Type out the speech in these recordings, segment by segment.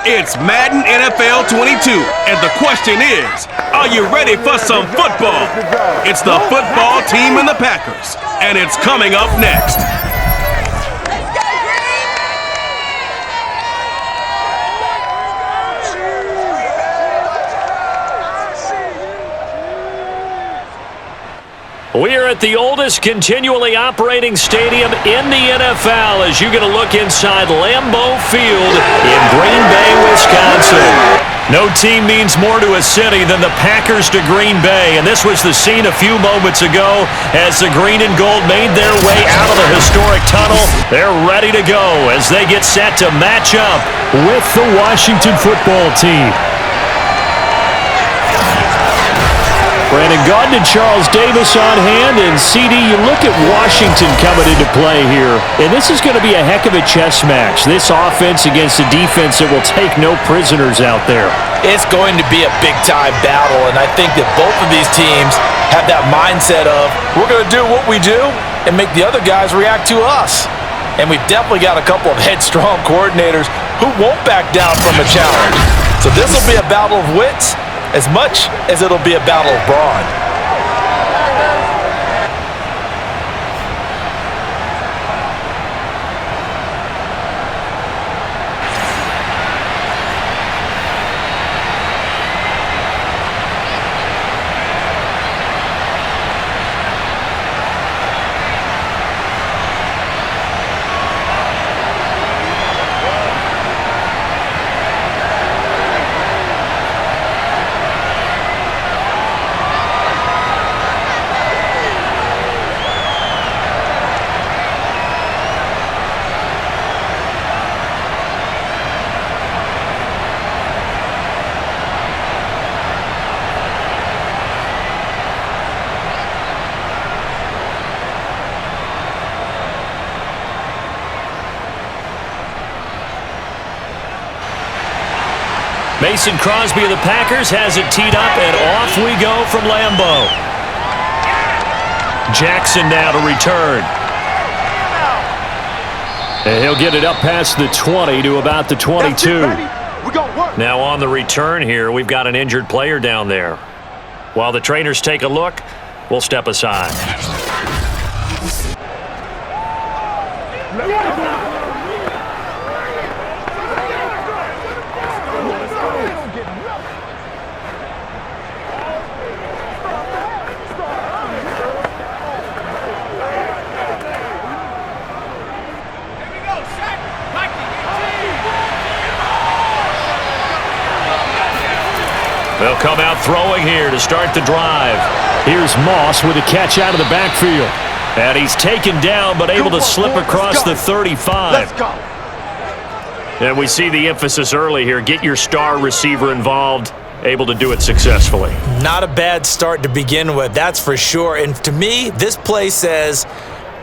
It's Madden NFL 22, and the question is, are you ready for some football? It's the football team and the Packers, and it's coming up next. We are at the oldest continually operating stadium in the NFL as you get a look inside Lambeau Field in Green Bay, Wisconsin. No team means more to a city than the Packers to Green Bay, and this was the scene a few moments ago as the green and gold made their way out of the historic tunnel. They're ready to go as they get set to match up with the Washington football team. Brandon Gaudin and Charles Davis on hand, and CD, you look at Washington coming into play here, and this is going to be a heck of a chess match. This offense against a defense that will take no prisoners out there. It's going to be a big-time battle, and I think that both of these teams have that mindset of, we're going to do what we do and make the other guys react to us. And we've definitely got a couple of headstrong coordinators who won't back down from a challenge. So this will be a battle of wits as much as it'll be a battle of brawn. Mason Crosby of the Packers has it teed up, and off we go from Lambeau. Jackson now to return. And he'll get it up past the 20 to about the 22. Now on the return here, we've got an injured player down there. While the trainers take a look, we'll step aside. They'll come out throwing here to start the drive. Here's Moss with a catch out of the backfield. And he's taken down but able to slip across the 35. Let's go. And we see the emphasis early here. Get your star receiver involved. Able to do it successfully. Not a bad start to begin with, that's for sure. And to me, this play says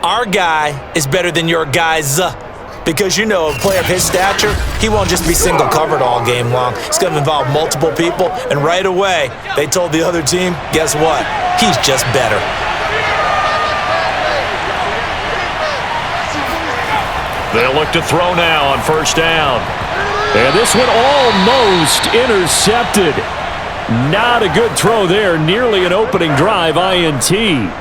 our guy is better than your guy's. Because, you know, a player of his stature, he won't just be single covered all game long. It's going to involve multiple people. And right away, they told the other team, guess what? He's just better. They'll look to throw now on first down. And this one almost intercepted. Not a good throw there. Nearly an opening drive INT.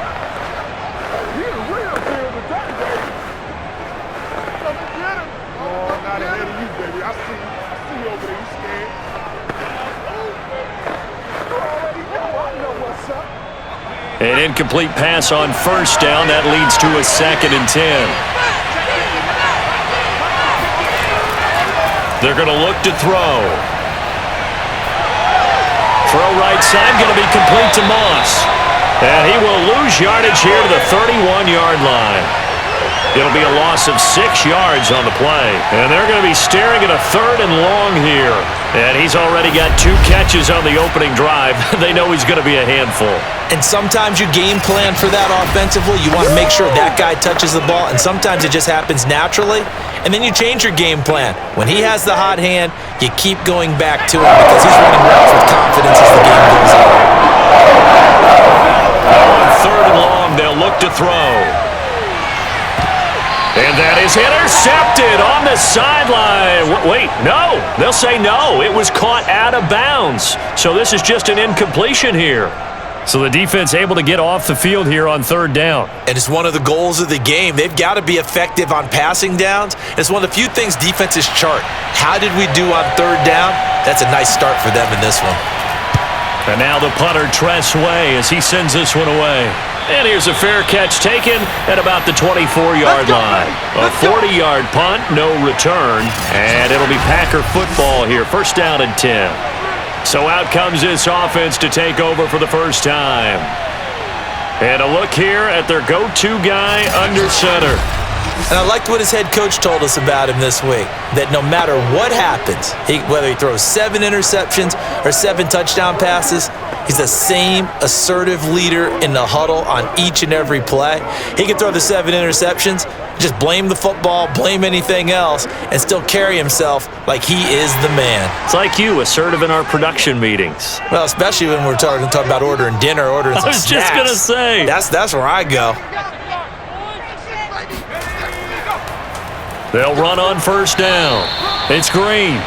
An incomplete pass on first down. That leads to a 2nd and 10. They're going to look to throw. Throw right side, going to be complete to Moss. And he will lose yardage here to the 31-yard line. It'll be a loss of 6 yards on the play. And they're going to be staring at a 3rd and long here. And he's already got 2 catches on the opening drive. They know he's going to be a handful. And sometimes you game plan for that offensively. You want to make sure that guy touches the ball, and sometimes it just happens naturally. And then you change your game plan. When he has the hot hand, you keep going back to him because he's running routes with confidence as the game goes on. On 3rd and long, they'll look to throw. And that is intercepted on the sideline. Wait, no. They'll say no. It was caught out of bounds. So this is just an incompletion here. So the defense able to get off the field here on third down. And it's one of the goals of the game. They've got to be effective on passing downs. It's one of the few things defenses chart. How did we do on third down? That's a nice start for them in this one. And now the punter, Tress Way, as he sends this one away. And here's a fair catch taken at about the 24-yard line. A 40-yard punt, no return. And it'll be Packer football here. First down and 10. So out comes this offense to take over for the first time. And a look here at their go-to guy under center. And I liked what his head coach told us about him this week, that no matter what happens, whether he throws 7 interceptions or 7 touchdown passes, he's the same assertive leader in the huddle on each and every play. He can throw the 7 interceptions, just blame the football, blame anything else, and still carry himself like he is the man. It's like you, assertive in our production meetings. Well, especially when we're talking about ordering dinner, ordering some snacks. I was just going to say. That's where I go. They'll run on first down. It's Green.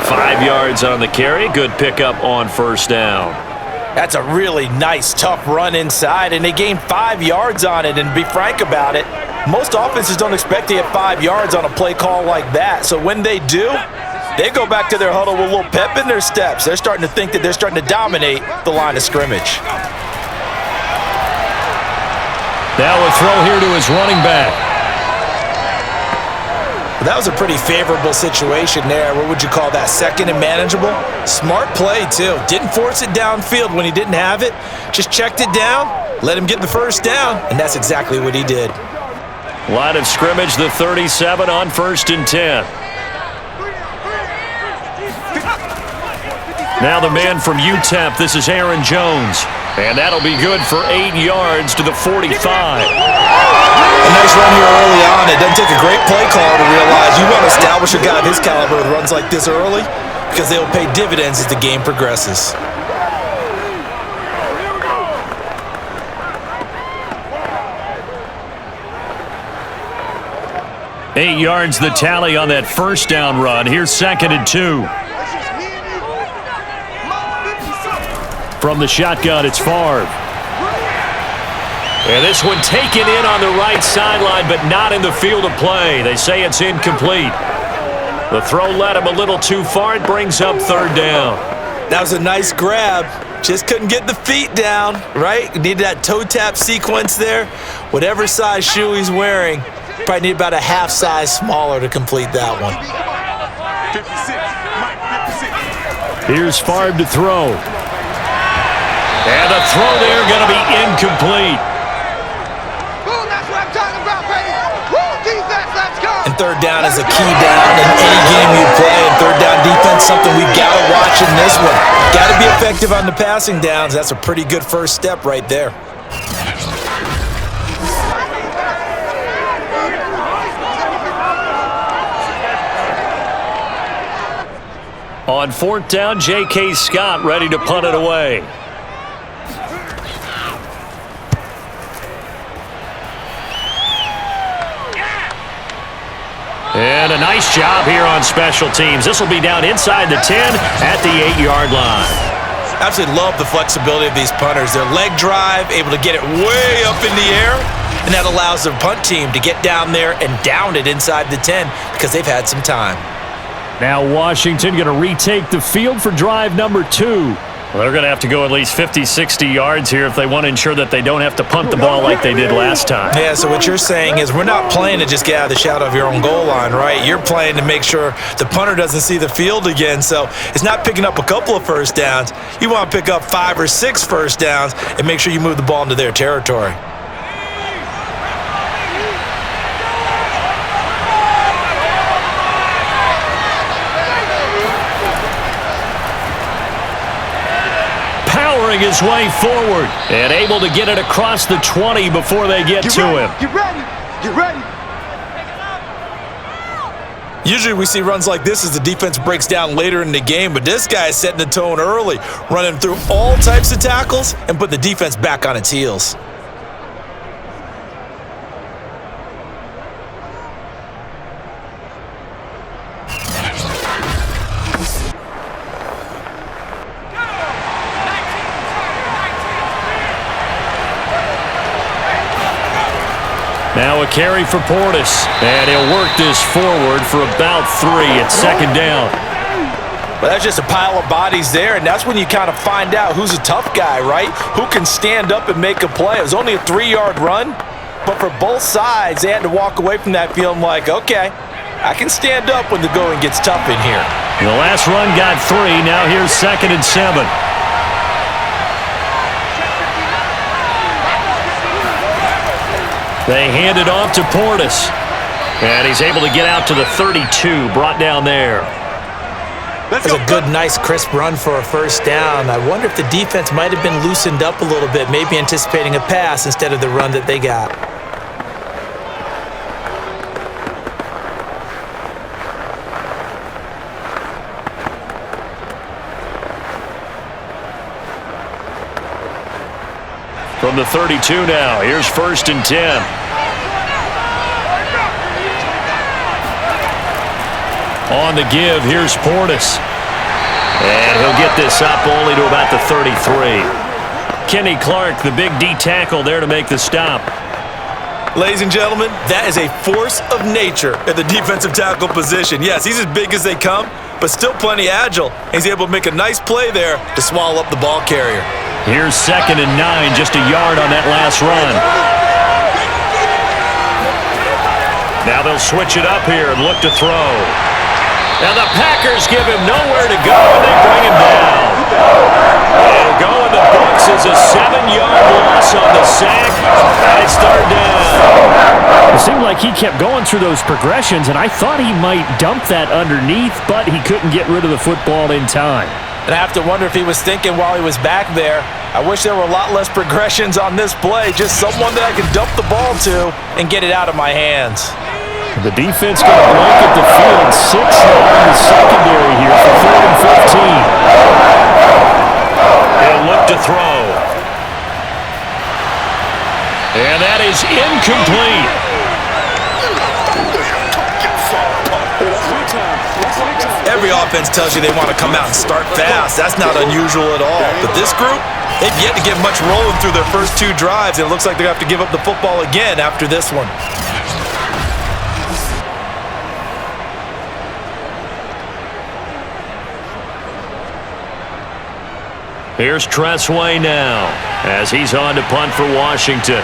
5 yards on the carry. Good pickup on first down. That's a really nice, tough run inside, and they gained 5 yards on it. And to be frank about it, most offenses don't expect to get 5 yards on a play call like that. So when they do, they go back to their huddle with a little pep in their steps. They're starting to think that they're starting to dominate the line of scrimmage. Now a throw here to his running back. That was a pretty favorable situation there. What would you call that? Second and manageable? Smart play, too. Didn't force it downfield when he didn't have it. Just checked it down, let him get the first down, and that's exactly what he did. Line of scrimmage, the 37 on first and 10. Now the man from UTEP, this is Aaron Jones. And that'll be good for 8 yards to the 45. A nice run here early on. It doesn't take a great play call to realize you want to establish a guy of his caliber with runs like this early because they'll pay dividends as the game progresses. Eight yards the tally on that first down run. Here's second and 2. From the shotgun, it's Favre. And this one taken in on the right sideline, but not in the field of play. They say it's incomplete. The throw led him a little too far. It brings up third down. That was a nice grab. Just couldn't get the feet down, right? Needed that toe tap sequence there. Whatever size shoe he's wearing, probably need about a half size smaller to complete that one. 56. Here's Favre to throw. And the throw there going to be incomplete. Boom, that's what I'm talking about, baby. Woo, defense, let's go. And third down is a key down in any game you play. And third down defense, something we've got to watch in this one. Got to be effective on the passing downs. That's a pretty good first step right there. On fourth down, J.K. Scott ready to punt it away. And a nice job here on special teams. This will be down inside the 10 at the 8-yard line. Absolutely love the flexibility of these punters. Their leg drive, able to get it way up in the air, and that allows their punt team to get down there and down it inside the 10 because they've had some time. Now Washington going to retake the field for drive number 2. Well, they're going to have to go at least 50, 60 yards here if they want to ensure that they don't have to punt the ball like they did last time. Yeah, so what you're saying is we're not playing to just get out of the shadow of your own goal line, right? You're playing to make sure the punter doesn't see the field again. So it's not picking up a couple of first downs. You want to pick up 5 or 6 first downs and make sure you move the ball into their territory. His way forward and able to get it across the 20 before they get to him. Get ready. Get ready. Usually we see runs like this as the defense breaks down later in the game, but this guy is setting the tone early, running through all types of tackles and put the defense back on its heels. Now a carry for Portis. And he'll work this forward for about 3 at second down. But that's just a pile of bodies there, and that's when you kind of find out who's a tough guy, right? Who can stand up and make a play. It was only a 3-yard run, but for both sides, they had to walk away from that feeling like, okay, I can stand up when the going gets tough in here. The last run got 3. Now here's 2nd and 7. They hand it off to Portis. And he's able to get out to the 32, brought down there. That's a good, nice, crisp run for a first down. I wonder if the defense might have been loosened up a little bit, maybe anticipating a pass instead of the run that they got. From the 32 now, here's 1st and 10. On the give, here's Portis. And he'll get this up only to about the 33. Kenny Clark, the big D tackle there to make the stop. Ladies and gentlemen, that is a force of nature at the defensive tackle position. Yes, he's as big as they come, but still plenty agile. He's able to make a nice play there to swallow up the ball carrier. Here's 2nd and 9, just a yard on that last run. Now they'll switch it up here and look to throw. Now the Packers give him nowhere to go, and they bring him down. It'll go in the books as a 7-yard loss on the sack, and it's 3rd down. It seemed like he kept going through those progressions, and I thought he might dump that underneath, but he couldn't get rid of the football in time. And I have to wonder if he was thinking while he was back there, I wish there were a lot less progressions on this play, just someone that I could dump the ball to and get it out of my hands. The defense going to blanket the field 6 now in the secondary here for 3rd and 15. He'll look to throw. And that is incomplete. Every offense tells you they want to come out and start fast. That's not unusual at all. But this group, they've yet to get much rolling through their first 2 drives, and it looks like they're going to have to give up the football again after this one. Here's Tressway now as he's on to punt for Washington.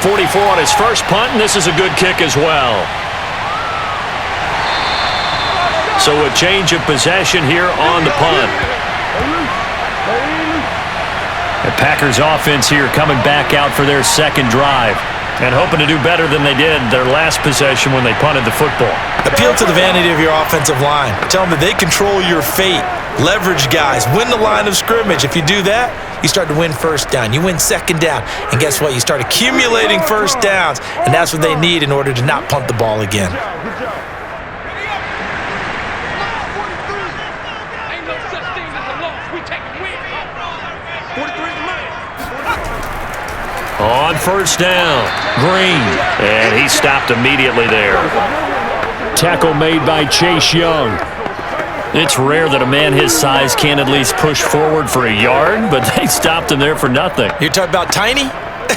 44 on his first punt, and this is a good kick as well. So a change of possession here on the punt. The Packers offense here coming back out for their 2nd drive and hoping to do better than they did their last possession when they punted the football. Appeal to the vanity of your offensive line. Tell them that they control your fate. Leverage guys. Win the line of scrimmage. If you do that, you start to win first down. You win second down. And guess what? You start accumulating first downs. And that's what they need in order to not punt the ball again. On first down, Green. And he stopped immediately there. Tackle made by Chase Young. It's rare that a man his size can't at least push forward for a yard, but they stopped him there for nothing. You're talking about tiny?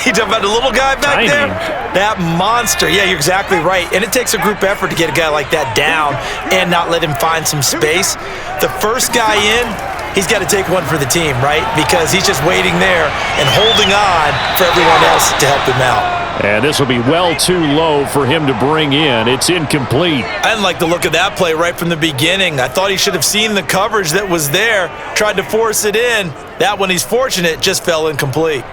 You talking about the little guy back there? That monster. Yeah, you're exactly right. And it takes a group effort to get a guy like that down and not let him find some space. The first guy in, he's got to take one for the team, right? Because he's just waiting there and holding on for everyone else to help him out. And this will be well too low for him to bring in. It's incomplete. I didn't like the look of that play right from the beginning. I thought he should have seen the coverage that was there, tried to force it in. That one, he's fortunate, just fell incomplete.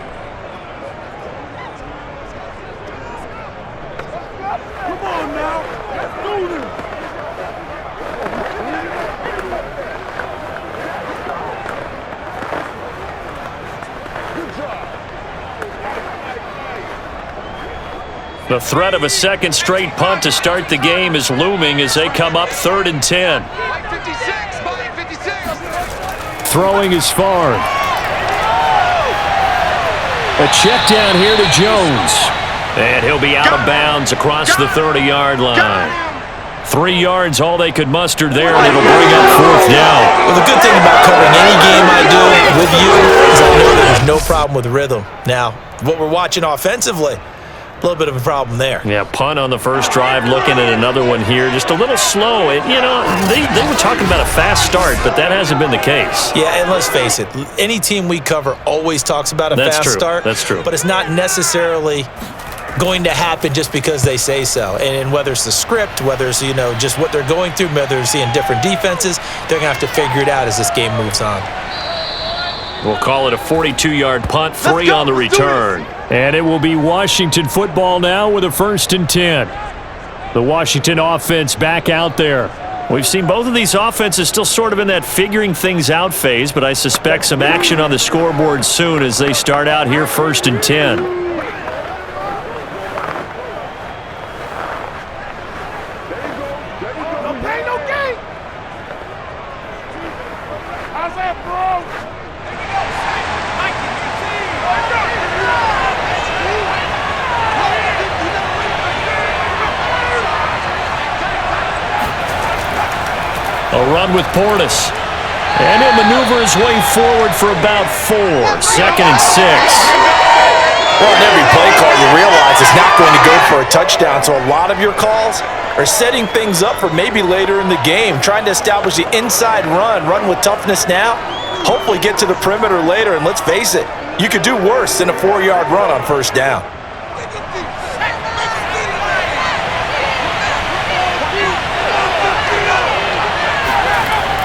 The threat of a second straight punt to start the game is looming as they come up 3rd and 10. Throwing is far. A check down here to Jones. And he'll be out of bounds across the 30-yard line. 3 yards, all they could muster there, and it'll bring up 4th down. Well, the good thing about covering any game I do with you is I know that there's no problem with rhythm. Now, what we're watching offensively, a little bit of a problem there. Yeah, punt on the first drive, looking at another one here. Just a little slow. They were talking about a fast start, but that hasn't been the case. Yeah, and let's face it, any team we cover always talks about a fast start. That's true. But it's not necessarily going to happen just because they say so. And whether it's the script, whether it's, just what they're going through, whether they're seeing different defenses, they're going to have to figure it out as this game moves on. We'll call it a 42-yard punt, 3 on the return. And it will be Washington football now with a 1st and 10. The Washington offense back out there. We've seen both of these offenses still sort of in that figuring things out phase, but I suspect some action on the scoreboard soon as they start out here 1st and 10. A run with Portis. And he'll maneuver his way forward for about 4. 2nd and 6. Well, in every play call, you realize it's not going to go for a touchdown, so a lot of your calls are setting things up for maybe later in the game, trying to establish the inside run with toughness now, hopefully get to the perimeter later, and let's face it, you could do worse than a 4-yard run on 1st down.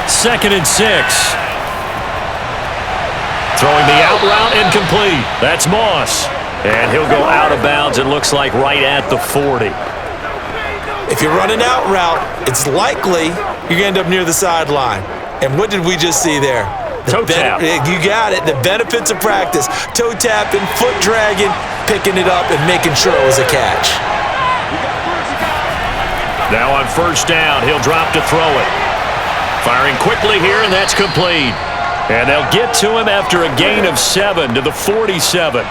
Second and 6. Throwing the out route incomplete. That's Moss. And he'll go out of bounds, it looks like, right at the 40. If you're running out route, it's likely you're going to end up near the sideline. And what did we just see there? Toe tap. You got it. The benefits of practice. Toe tapping, foot dragging, picking it up, and making sure it was a catch. Now on 1st down, he'll drop to throw it. Firing quickly here, and that's complete. And they'll get to him after a gain of 7 to the 47.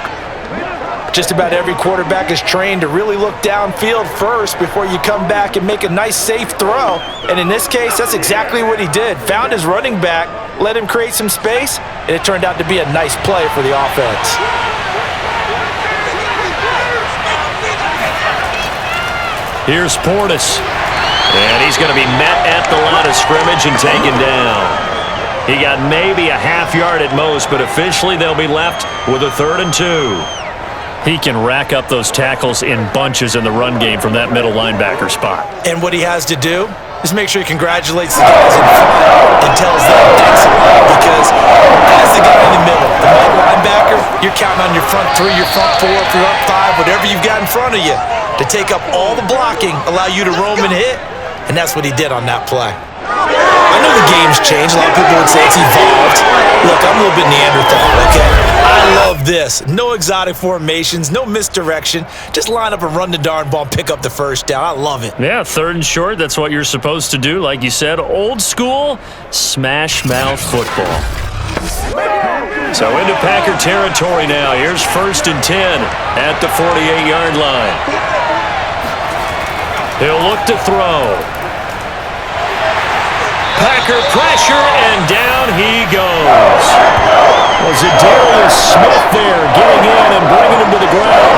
Just about every quarterback is trained to really look downfield first before you come back and make a nice, safe throw. And in this case, that's exactly what he did. Found his running back, let him create some space, and it turned out to be a nice play for the offense. Here's Portis. And he's going to be met at the line of scrimmage and taken down. He got maybe a half yard at most, but officially they'll be left with a 3rd and 2. He can rack up those tackles in bunches in the run game from that middle linebacker spot. And what he has to do is make sure he congratulates the guys in front and tells them thanks a lot, because as the guy in the middle, the middle linebacker, you're counting on your front 3, your front 4, your front 5, whatever you've got in front of you to take up all the blocking, allow you to roam and hit. And that's what he did on that play. I know the game's changed. A lot of people would say it's evolved. Look, I'm a little bit Neanderthal, okay? I love this. No exotic formations, no misdirection. Just line up and run the darn ball and pick up the 1st down. I love it. Yeah, 3rd and short, that's what you're supposed to do. Like you said, old school, smash mouth football. So into Packer territory now. Here's 1st and 10 at the 48-yard line. He'll look to throw. Packer pressure, and down he goes. Was it Darius Smith there getting in and bringing him to the ground?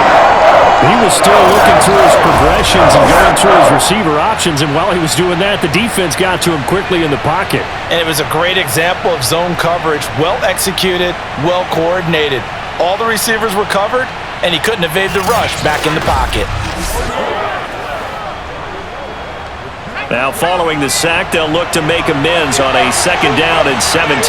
He was still looking through his progressions and going through his receiver options, and while he was doing that, the defense got to him quickly in the pocket. And it was a great example of zone coverage. Well executed, well coordinated. All the receivers were covered, and he couldn't evade the rush back in the pocket. Now following the sack, they'll look to make amends on a 2nd down and 17.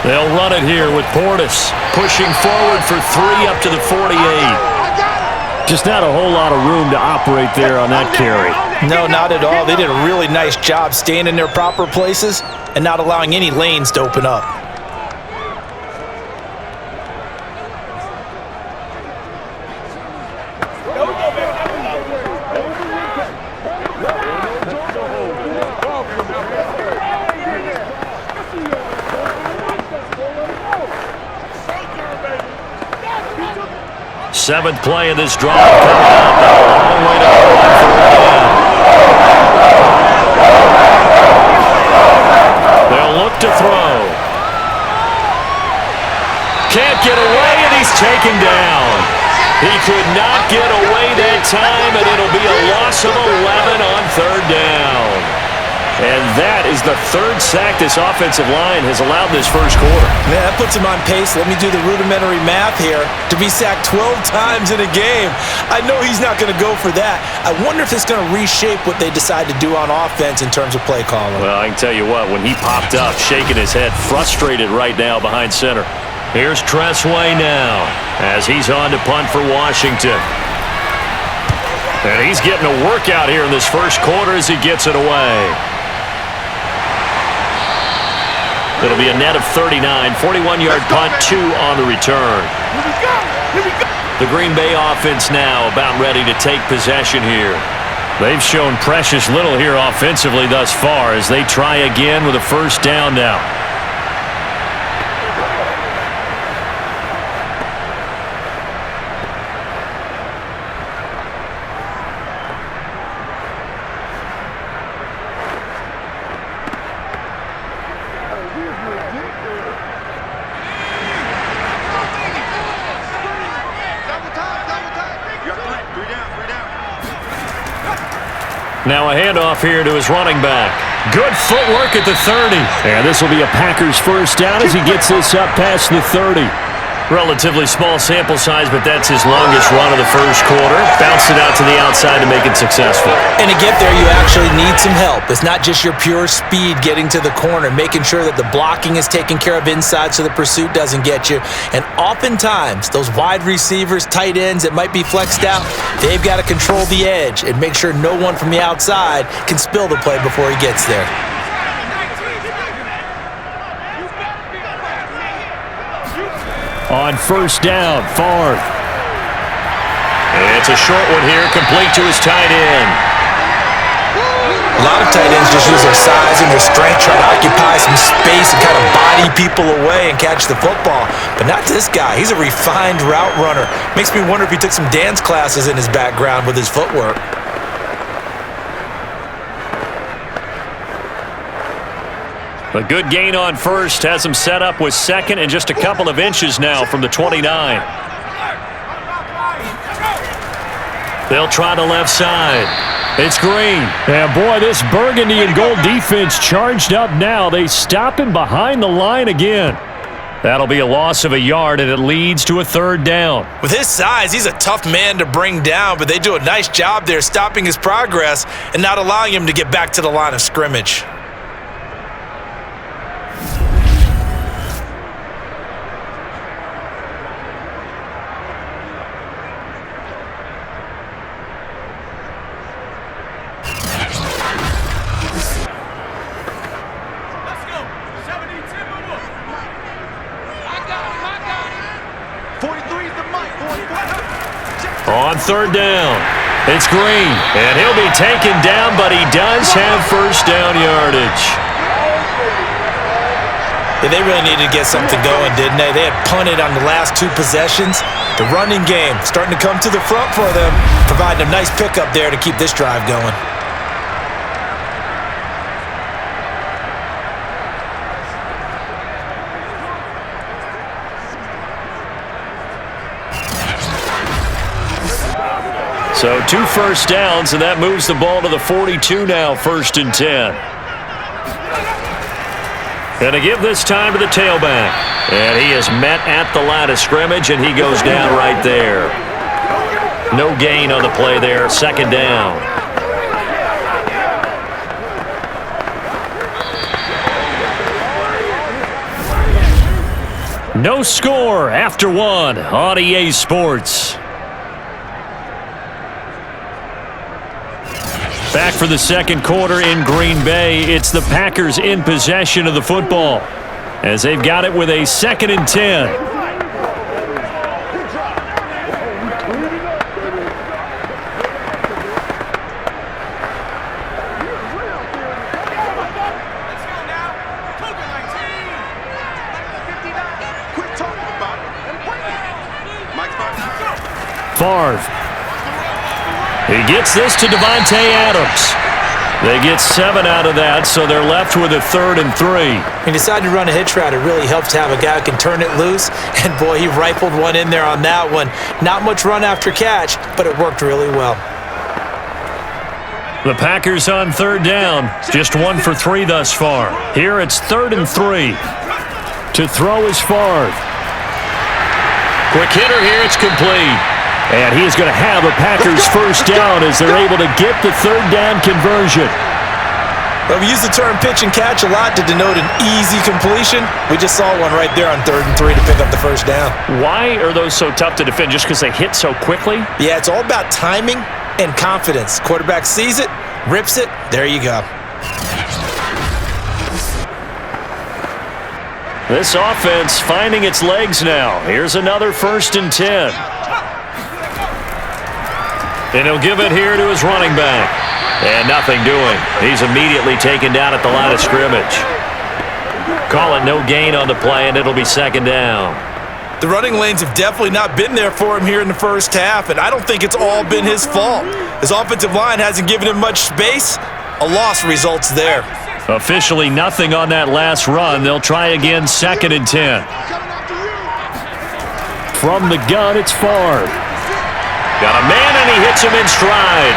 They'll run it here with Portis pushing forward for 3 up to the 48. Just not a whole lot of room to operate there on that carry. No, not at all. They did a really nice job staying in their proper places and not allowing any lanes to open up. 7th play of this drive coming up. A long way to go on 3rd down. They'll look to throw. Can't get away, and he's taken down. He could not get away that time, and it'll be a loss of 11 on 3rd down. And that is the 3rd sack this offensive line has allowed this first quarter. Man, that puts him on pace. Let me do the rudimentary math here. To be sacked 12 times in a game, I know he's not going to go for that. I wonder if it's going to reshape what they decide to do on offense in terms of play calling. Well, I can tell you what, when he popped up, shaking his head, frustrated right now behind center. Here's Tressway now as he's on to punt for Washington. And he's getting a workout here in this first quarter as he gets it away. It'll be a net of 39, 41-yard punt, 2 on the return. The Green Bay offense now about ready to take possession here. They've shown precious little here offensively thus far as they try again with a 1st down now. Now a handoff here to his running back. Good footwork at the 30. And this will be a Packers 1st down as he gets this up past the 30. Relatively small sample size, but that's his longest run of the first quarter. Bounced it out to the outside to make it successful. And to get there, you actually need some help. It's not just your pure speed getting to the corner, making sure that the blocking is taken care of inside so the pursuit doesn't get you. And oftentimes, those wide receivers, tight ends that might be flexed out, they've got to control the edge and make sure no one from the outside can spill the play before he gets there. On 1st down, Favre. It's a short one here, complete to his tight end. A lot of tight ends just use their size and their strength, try to occupy some space and kind of body people away and catch the football. But not this guy. He's a refined route runner. Makes me wonder if he took some dance classes in his background with his footwork. A good gain on 1st has him set up with 2nd and just a couple of inches now from the 29. They'll try the left side. It's Green. And boy, this burgundy and gold defense charged up now. They stop him behind the line again. That'll be a loss of a yard, and it leads to a 3rd down. With his size, he's a tough man to bring down, but they do a nice job there stopping his progress and not allowing him to get back to the line of scrimmage. On 3rd down, it's Green, and he'll be taken down, but he does have 1st down yardage. Yeah, they really needed to get something going, didn't they? They had punted on the last 2 possessions. The running game starting to come to the front for them, providing a nice pickup there to keep this drive going. So 2 1st downs, and that moves the ball to the 42 now, 1st and 10. Going to give this time to the tailback. And he is met at the line of scrimmage, and he goes down right there. No gain on the play there, 2nd down. No score after 1 on EA Sports. Back for the 2nd quarter in Green Bay. It's the Packers in possession of the football as they've got it with a 2nd and 10. Favre. He gets this to Davante Adams. They get 7 out of that, so they're left with a 3rd and 3. He decided to run a hitch route. It really helps to have a guy who can turn it loose. And, boy, he rifled one in there on that one. Not much run after catch, but it worked really well. The Packers on 3rd down. Just 1 for 3 thus far. Here it's 3rd and 3. To throw is Favre. Quick hitter here. It's complete. And he is going to have a Packers first down as they're able to get the 3rd down conversion. Well, we use the term pitch and catch a lot to denote an easy completion. We just saw one right there on 3rd and 3 to pick up the first down. Why are those so tough to defend? Just because they hit so quickly? Yeah, it's all about timing and confidence. Quarterback sees it, rips it, there you go. This offense finding its legs now. Here's another 1st and 10. And he'll give it here to his running back. And nothing doing. He's immediately taken down at the line of scrimmage. Call it no gain on the play, and it'll be 2nd down. The running lanes have definitely not been there for him here in the first half, and I don't think it's all been his fault. His offensive line hasn't given him much space. A loss results there. Officially nothing on that last run. They'll try again, 2nd and 10. From the gun, it's Favre. Got a man, and he hits him in stride.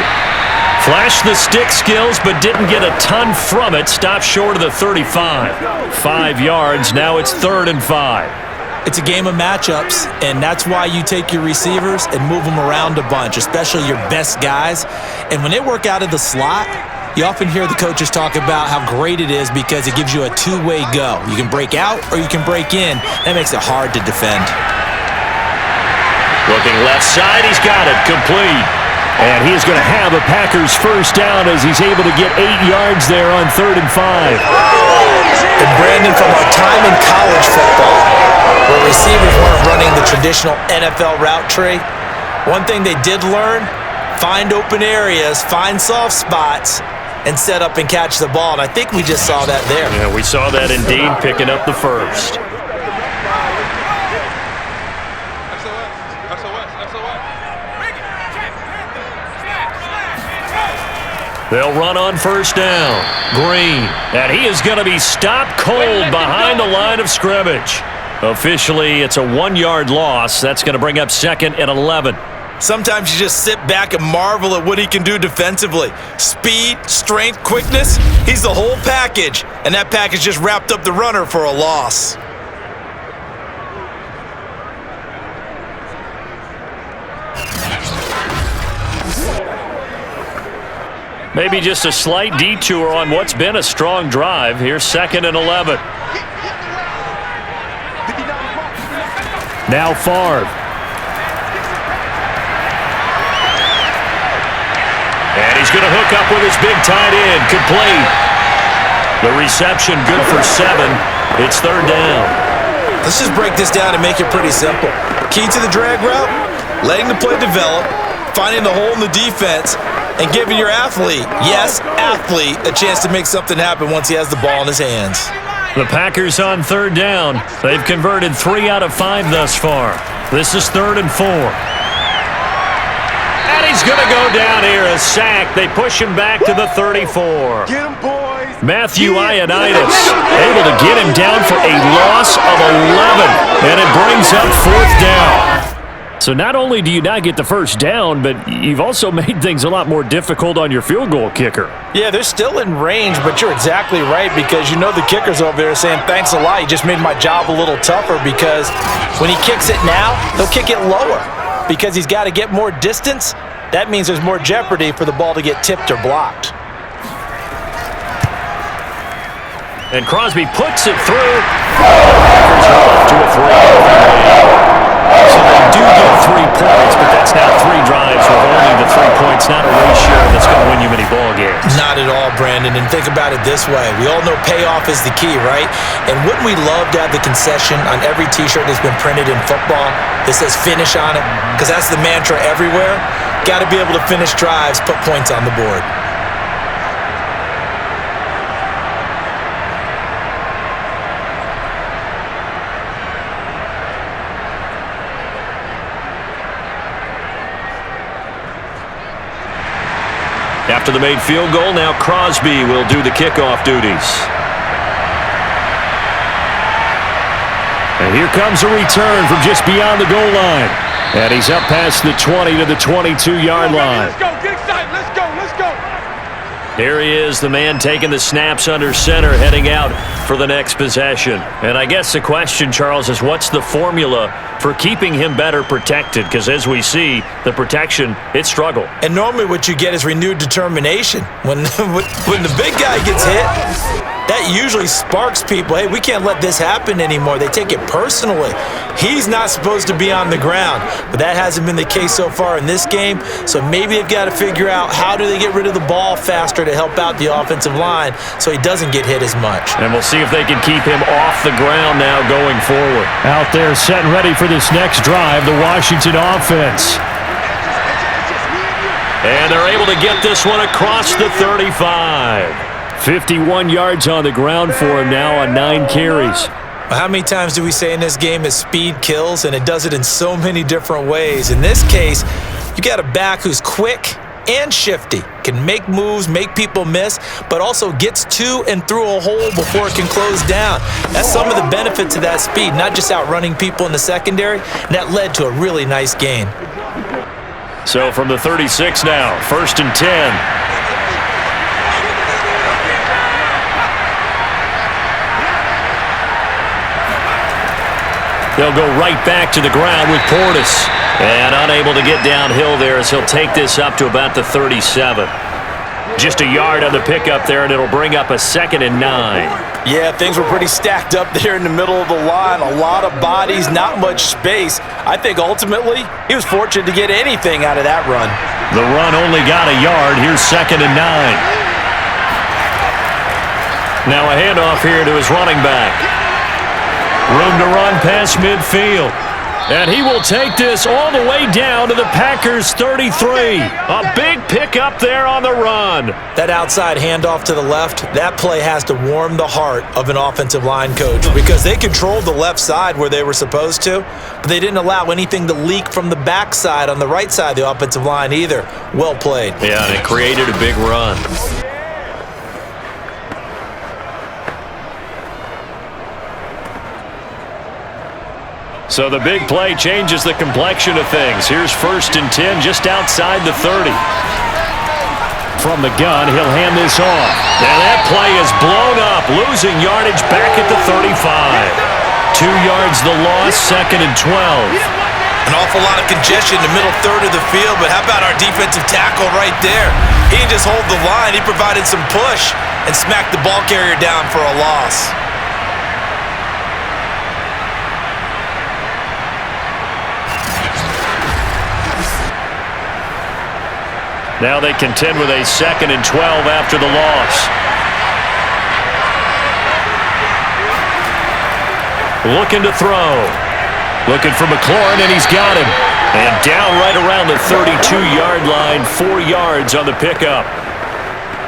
Flashed the stick skills, but didn't get a ton from it. Stopped short of the 35. 5 yards. Now it's 3rd and 5. It's a game of matchups, and that's why you take your receivers and move them around a bunch, especially your best guys. And when they work out of the slot, you often hear the coaches talk about how great it is because it gives you a two-way go. You can break out or you can break in. That makes it hard to defend. Looking left side, he's got it, complete. And he is going to have a Packers first down as he's able to get 8 yards there on 3rd and 5. And Brandon, from our time in college football, where receivers weren't running the traditional NFL route tree, one thing they did learn, find open areas, find soft spots, and set up and catch the ball. And I think we just saw that there. Yeah, we saw that indeed, picking up the first. They'll run on first down. Green. And he is going to be stopped cold behind the line of scrimmage. Officially, it's a 1-yard loss. That's going to bring up 2nd and 11. Sometimes you just sit back and marvel at what he can do defensively. Speed, strength, quickness. He's the whole package. And that package just wrapped up the runner for a loss. Maybe just a slight detour on what's been a strong drive. Here's 2nd and 11. Now Favre. And he's going to hook up with his big tight end. Complete. The reception good for 7. It's 3rd down. Let's just break this down and make it pretty simple. Key to the drag route, letting the play develop, finding the hole in the defense, and giving your athlete, yes, athlete, a chance to make something happen once he has the ball in his hands. The Packers on 3rd down. They've converted 3 out of 5 thus far. This is 3rd and 4. And he's going to go down here, a sack. They push him back to the 34. Get him, boys. Matthew Ioannidis able to get him down for a loss of 11. And it brings up 4th down. So not only do you not get the first down, but you've also made things a lot more difficult on your field goal kicker. Yeah, they're still in range, but you're exactly right because you know the kicker's over there saying, thanks a lot, you just made my job a little tougher because when he kicks it now, he'll kick it lower because he's got to get more distance. That means there's more jeopardy for the ball to get tipped or blocked. And Crosby puts it through. Packers are up to a 3. So they do get 3 points, but that's now 3 drives with only the 3 points, not a ratio that's going to win you many ball games. Not at all, Brandon. And think about it this way. We all know payoff is the key, right? And wouldn't we love to have the concession on every T-shirt that's been printed in football that says finish on it? Because that's the mantra everywhere. Got to be able to finish drives, put points on the board. After the made field goal, now Crosby will do the kickoff duties. And here comes a return from just beyond the goal line. And he's up past the 20 to the 22-yard line. Let's go. Get excited. Let's go. Let's go. Here he is, the man taking the snaps under center, heading out for the next possession. And I guess the question, Charles, is what's the formula for keeping him better protected? Because as we see, the protection, it struggled. And normally what you get is renewed determination. When the big guy gets hit, that usually sparks people. Hey, we can't let this happen anymore. They take it personally. He's not supposed to be on the ground, but that hasn't been the case so far in this game. So maybe they've got to figure out how do they get rid of the ball faster to help out the offensive line so he doesn't get hit as much. And we'll see if they can keep him off the ground now going forward. Out there set and ready for this next drive, the Washington offense. And they're able to get this one across the 35. 51 yards on the ground for him now on 9 carries. How many times do we say in this game that speed kills, and it does it in so many different ways? In this case, you got a back who's quick and shifty, can make moves, make people miss, but also gets to and through a hole before it can close down. That's some of the benefits of that speed, not just outrunning people in the secondary, and that led to a really nice gain. So from the 36 now, 1st and 10. They'll go right back to the ground with Portis. And unable to get downhill there as he'll take this up to about the 37. Just a yard on the pickup there, and it'll bring up a 2nd and 9. Yeah, things were pretty stacked up there in the middle of the line. A lot of bodies, not much space. I think ultimately he was fortunate to get anything out of that run. The run only got a yard. Here's 2nd and 9. Now a handoff here to his running back. Room to run past midfield. And he will take this all the way down to the Packers' 33. A big pickup there on the run. That outside handoff to the left, that play has to warm the heart of an offensive line coach because they controlled the left side where they were supposed to, but they didn't allow anything to leak from the backside on the right side of the offensive line either. Well played. Yeah, and it created a big run. So the big play changes the complexion of things. Here's 1st and 10 just outside the 30. From the gun, he'll hand this off. And that play is blown up, losing yardage back at the 35. 2 yards the loss, 2nd and 12. An awful lot of congestion in the middle third of the field, but how about our defensive tackle right there? He didn't just hold the line, he provided some push and smacked the ball carrier down for a loss. Now they contend with a 2nd and 12 after the loss. Looking to throw. Looking for McLaurin, and he's got him. And down right around the 32-yard line, 4 yards on the pickup.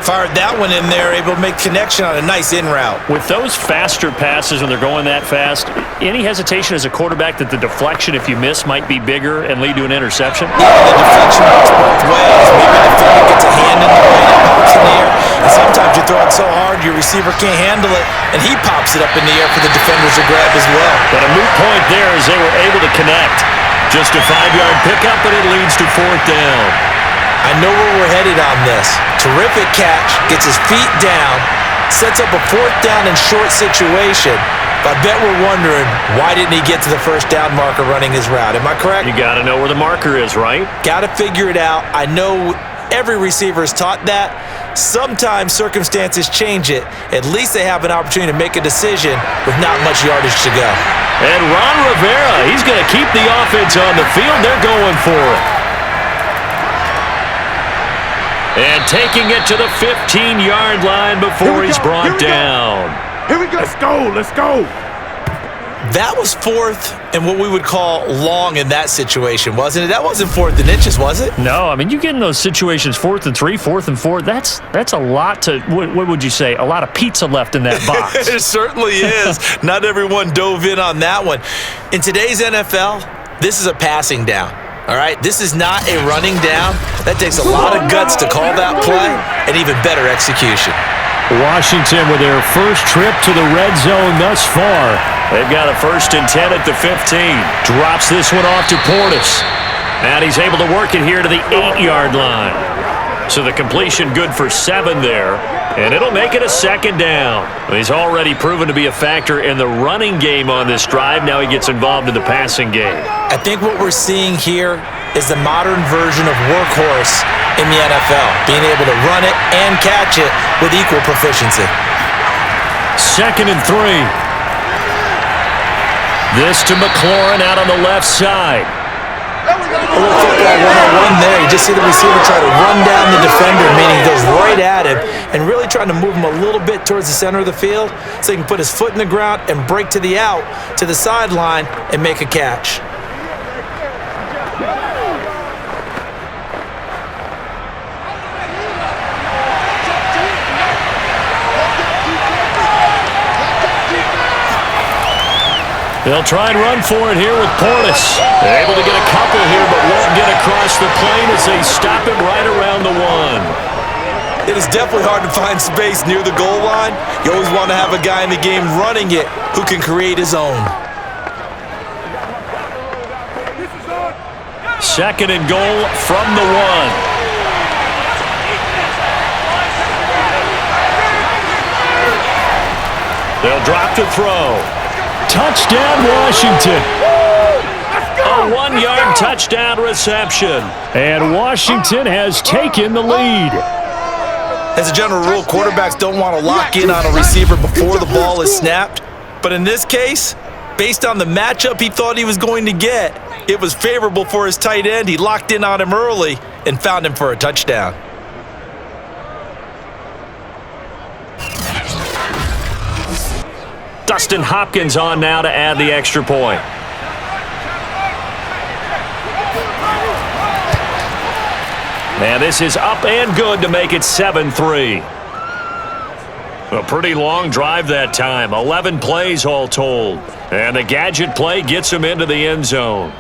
Fired that one in there, able to make connection on a nice in route. With those faster passes when they're going that fast, any hesitation as a quarterback that the deflection, if you miss, might be bigger and lead to an interception? Yeah, the deflection works both ways. Maybe the throw gets a hand in the way, it pops in the air. And sometimes you throw it so hard your receiver can't handle it, and he pops it up in the air for the defenders to grab as well. But a moot point there as they were able to connect. Just a 5-yard pickup, and it leads to 4th down. I know where we're headed on this. Terrific catch, gets his feet down, sets up a 4th down and short situation. But I bet we're wondering, why didn't he get to the 1st down marker running his route? Am I correct? You got to know where the marker is, right? Got to figure it out. I know every receiver is taught that. Sometimes circumstances change it. At least they have an opportunity to make a decision with not much yardage to go. And Ron Rivera, he's going to keep the offense on the field. They're going for it. And taking it to the 15-yard line before he's brought down. Here we go. Let's go. Let's go. That was 4th and what we would call long in that situation, wasn't it? That wasn't 4th and inches, was it? No, I mean, you get in those situations 4th and 3, 4th and 4. That's a lot to, what would you say, a lot of pizza left in that box. It certainly is. Not everyone dove in on that one. In today's NFL, this is a passing down. All right, this is not a running down. That takes a lot of guts to call that play and even better execution. Washington with their first trip to the red zone thus far. They've got a 1st and 10 at the 15. Drops this one off to Portis. And he's able to work it here to the 8-yard line. So the completion good for 7 there. And it'll make it a 2nd down. He's already proven to be a factor in the running game on this drive. Now he gets involved in the passing game. I think what we're seeing here is the modern version of workhorse in the NFL, being able to run it and catch it with equal proficiency. 2nd and 3. This to McLaurin out on the left side. A little football 101 there. You just see the receiver try to run down the defender, meaning he goes right at him, and really trying to move him a little bit towards the center of the field so he can put his foot in the ground and break to the out, to the sideline, and make a catch. They'll try and run for it here with Portis. They're able to get a couple here, but won't get across the plane as they stop it right around the 1. It is definitely hard to find space near the goal line. You always want to have a guy in the game running it who can create his own. 2nd and goal from the 1. They'll drop to throw. Touchdown, Washington. A 1-yard touchdown reception. And Washington has taken the lead. As a general rule, quarterbacks don't want to lock in on a receiver before the ball is snapped. But in this case, based on the matchup he thought he was going to get, it was favorable for his tight end. He locked in on him early and found him for a touchdown. Dustin Hopkins on now to add the extra point. And this is up and good to make it 7-3. A pretty long drive that time. 11 plays all told. And the gadget play gets him into the end zone.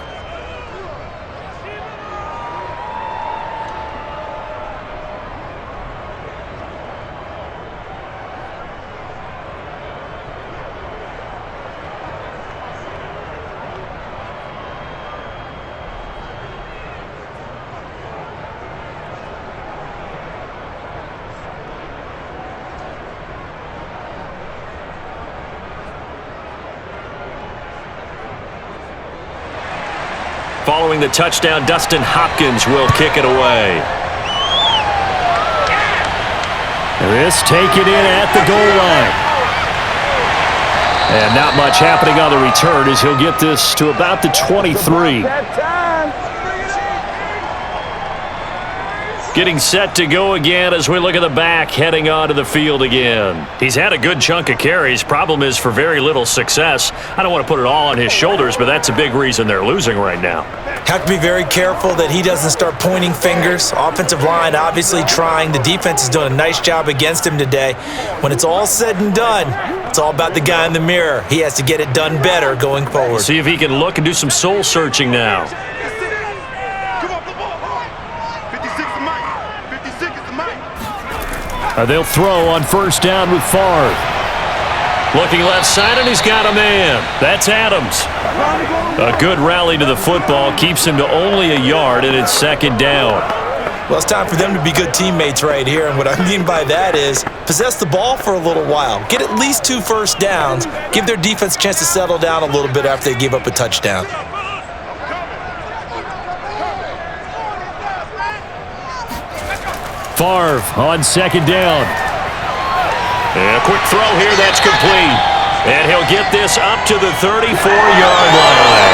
Following the touchdown, Dustin Hopkins will kick it away. This taken in at the goal line. And not much happening on the return as he'll get this to about the 23. Getting set to go again as we look at the back, heading onto the field again. He's had a good chunk of carries. Problem is for very little success. I don't want to put it all on his shoulders, but that's a big reason they're losing right now. Have to be very careful that he doesn't start pointing fingers. Offensive line obviously trying. The defense is doing a nice job against him today. When it's all said and done, it's all about the guy in the mirror. He has to get it done better going forward. See if he can look and do some soul searching now. They'll throw on 1st down with Favre. Looking left side, and he's got a man. That's Adams. A good rally to the football keeps him to only a yard, and it's 2nd down. Well, it's time for them to be good teammates right here, and what I mean by that is possess the ball for a little while. Get at least 2 first downs. Give their defense a chance to settle down a little bit after they give up a touchdown. Favre on 2nd down. And a quick throw here, that's complete. And he'll get this up to the 34-yard line.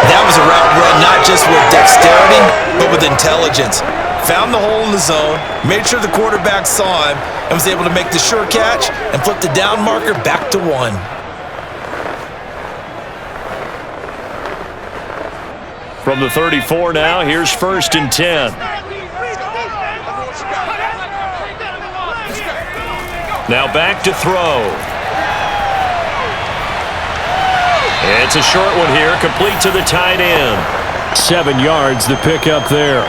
That was a route run not just with dexterity, but with intelligence. Found the hole in the zone, made sure the quarterback saw him, and was able to make the sure catch and flip the down marker back to 1. From the 34 now, here's 1st and 10. Now back to throw. It's a short one here, complete to the tight end. 7 yards to pick up there.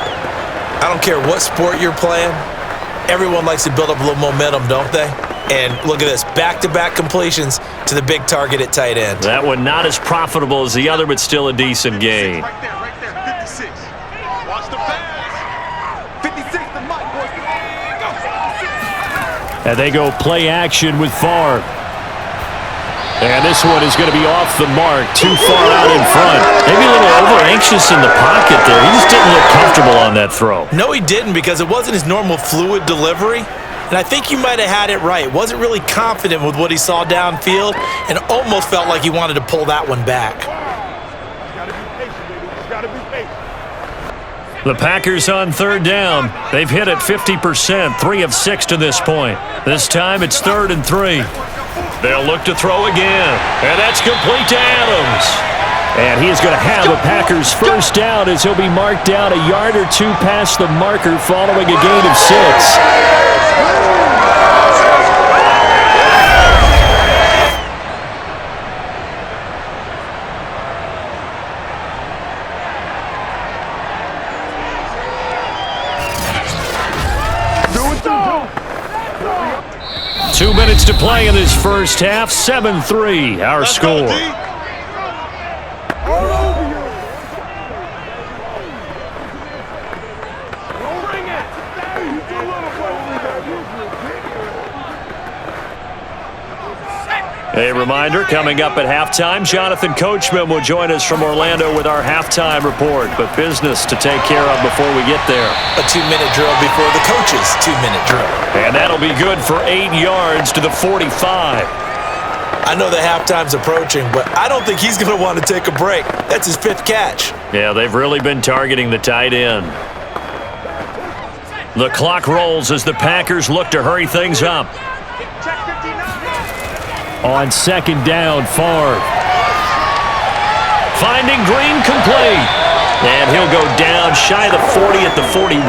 I don't care what sport you're playing. Everyone likes to build up a little momentum, don't they? And look at this, back-to-back completions to the big target at tight end. That one not as profitable as the other, but still a decent gain. Right there, 56. Watch the pass. 56, the mic, boys. And they go play action with Favre. And this one is going to be off the mark, too far out in front. Maybe a little over-anxious in the pocket there. He just didn't look comfortable on that throw. No, he didn't, because it wasn't his normal fluid delivery. And I think you might have had it right. Wasn't really confident with what he saw downfield and almost felt like he wanted to pull that one back. The Packers on third down. They've hit it 50%, 3 of 6 to this point. This time it's 3rd and 3. They'll look to throw again, and that's complete to Adams. And he is going to have the Packers first down as he'll be marked down a yard or two past the marker following a gain of 6. Two minutes to play in this first half. 7-3, our score. A reminder, coming up at halftime, Jonathan Coachman will join us from Orlando with our halftime report, but business to take care of before we get there. A 2-minute drill before the coach's 2-minute drill. And that'll be good for 8 yards to the 45. I know the halftime's approaching, but I don't think he's going to want to take a break. That's his 5th catch. Yeah, they've really been targeting the tight end. The clock rolls as the Packers look to hurry things up. On second down, Favre. Finding Green complete. And he'll go down shy of the 40 at the 41.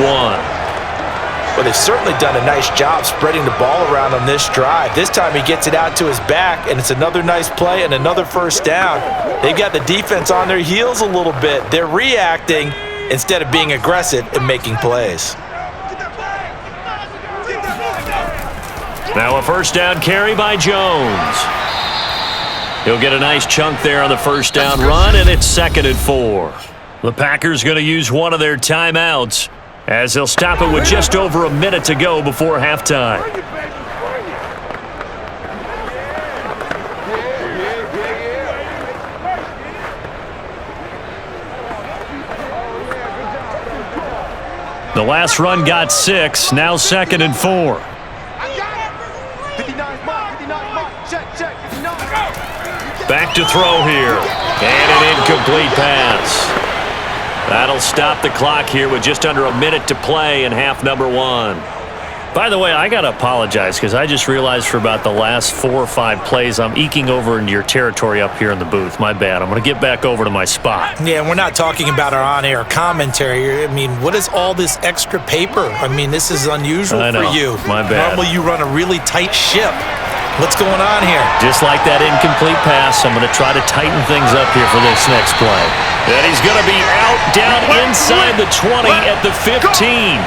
Well, they've certainly done a nice job spreading the ball around on this drive. This time he gets it out to his back, and it's another nice play and another first down. They've got the defense on their heels a little bit. They're reacting instead of being aggressive and making plays. Now a first down carry by Jones. He'll get a nice chunk there on the first down run, and it's 2nd and 4. The Packers going to use one of their timeouts as they'll stop it with just over a minute to go before halftime. The last run got 6, now 2nd and 4. Back to throw here. And an incomplete pass. That'll stop the clock here with just under a minute to play in half number 1. By the way, I got to apologize because I just realized for about the last 4 or 5 plays, I'm eking over into your territory up here in the booth. My bad. I'm going to get back over to my spot. Yeah, we're not talking about our on-air commentary. I mean, what is all this extra paper? I mean, this is unusual for you. My bad. Normally you run a really tight ship. What's going on here? Just like that incomplete pass, I'm going to try to tighten things up here for this next play. And he's going to be out down inside the 20 at the 15.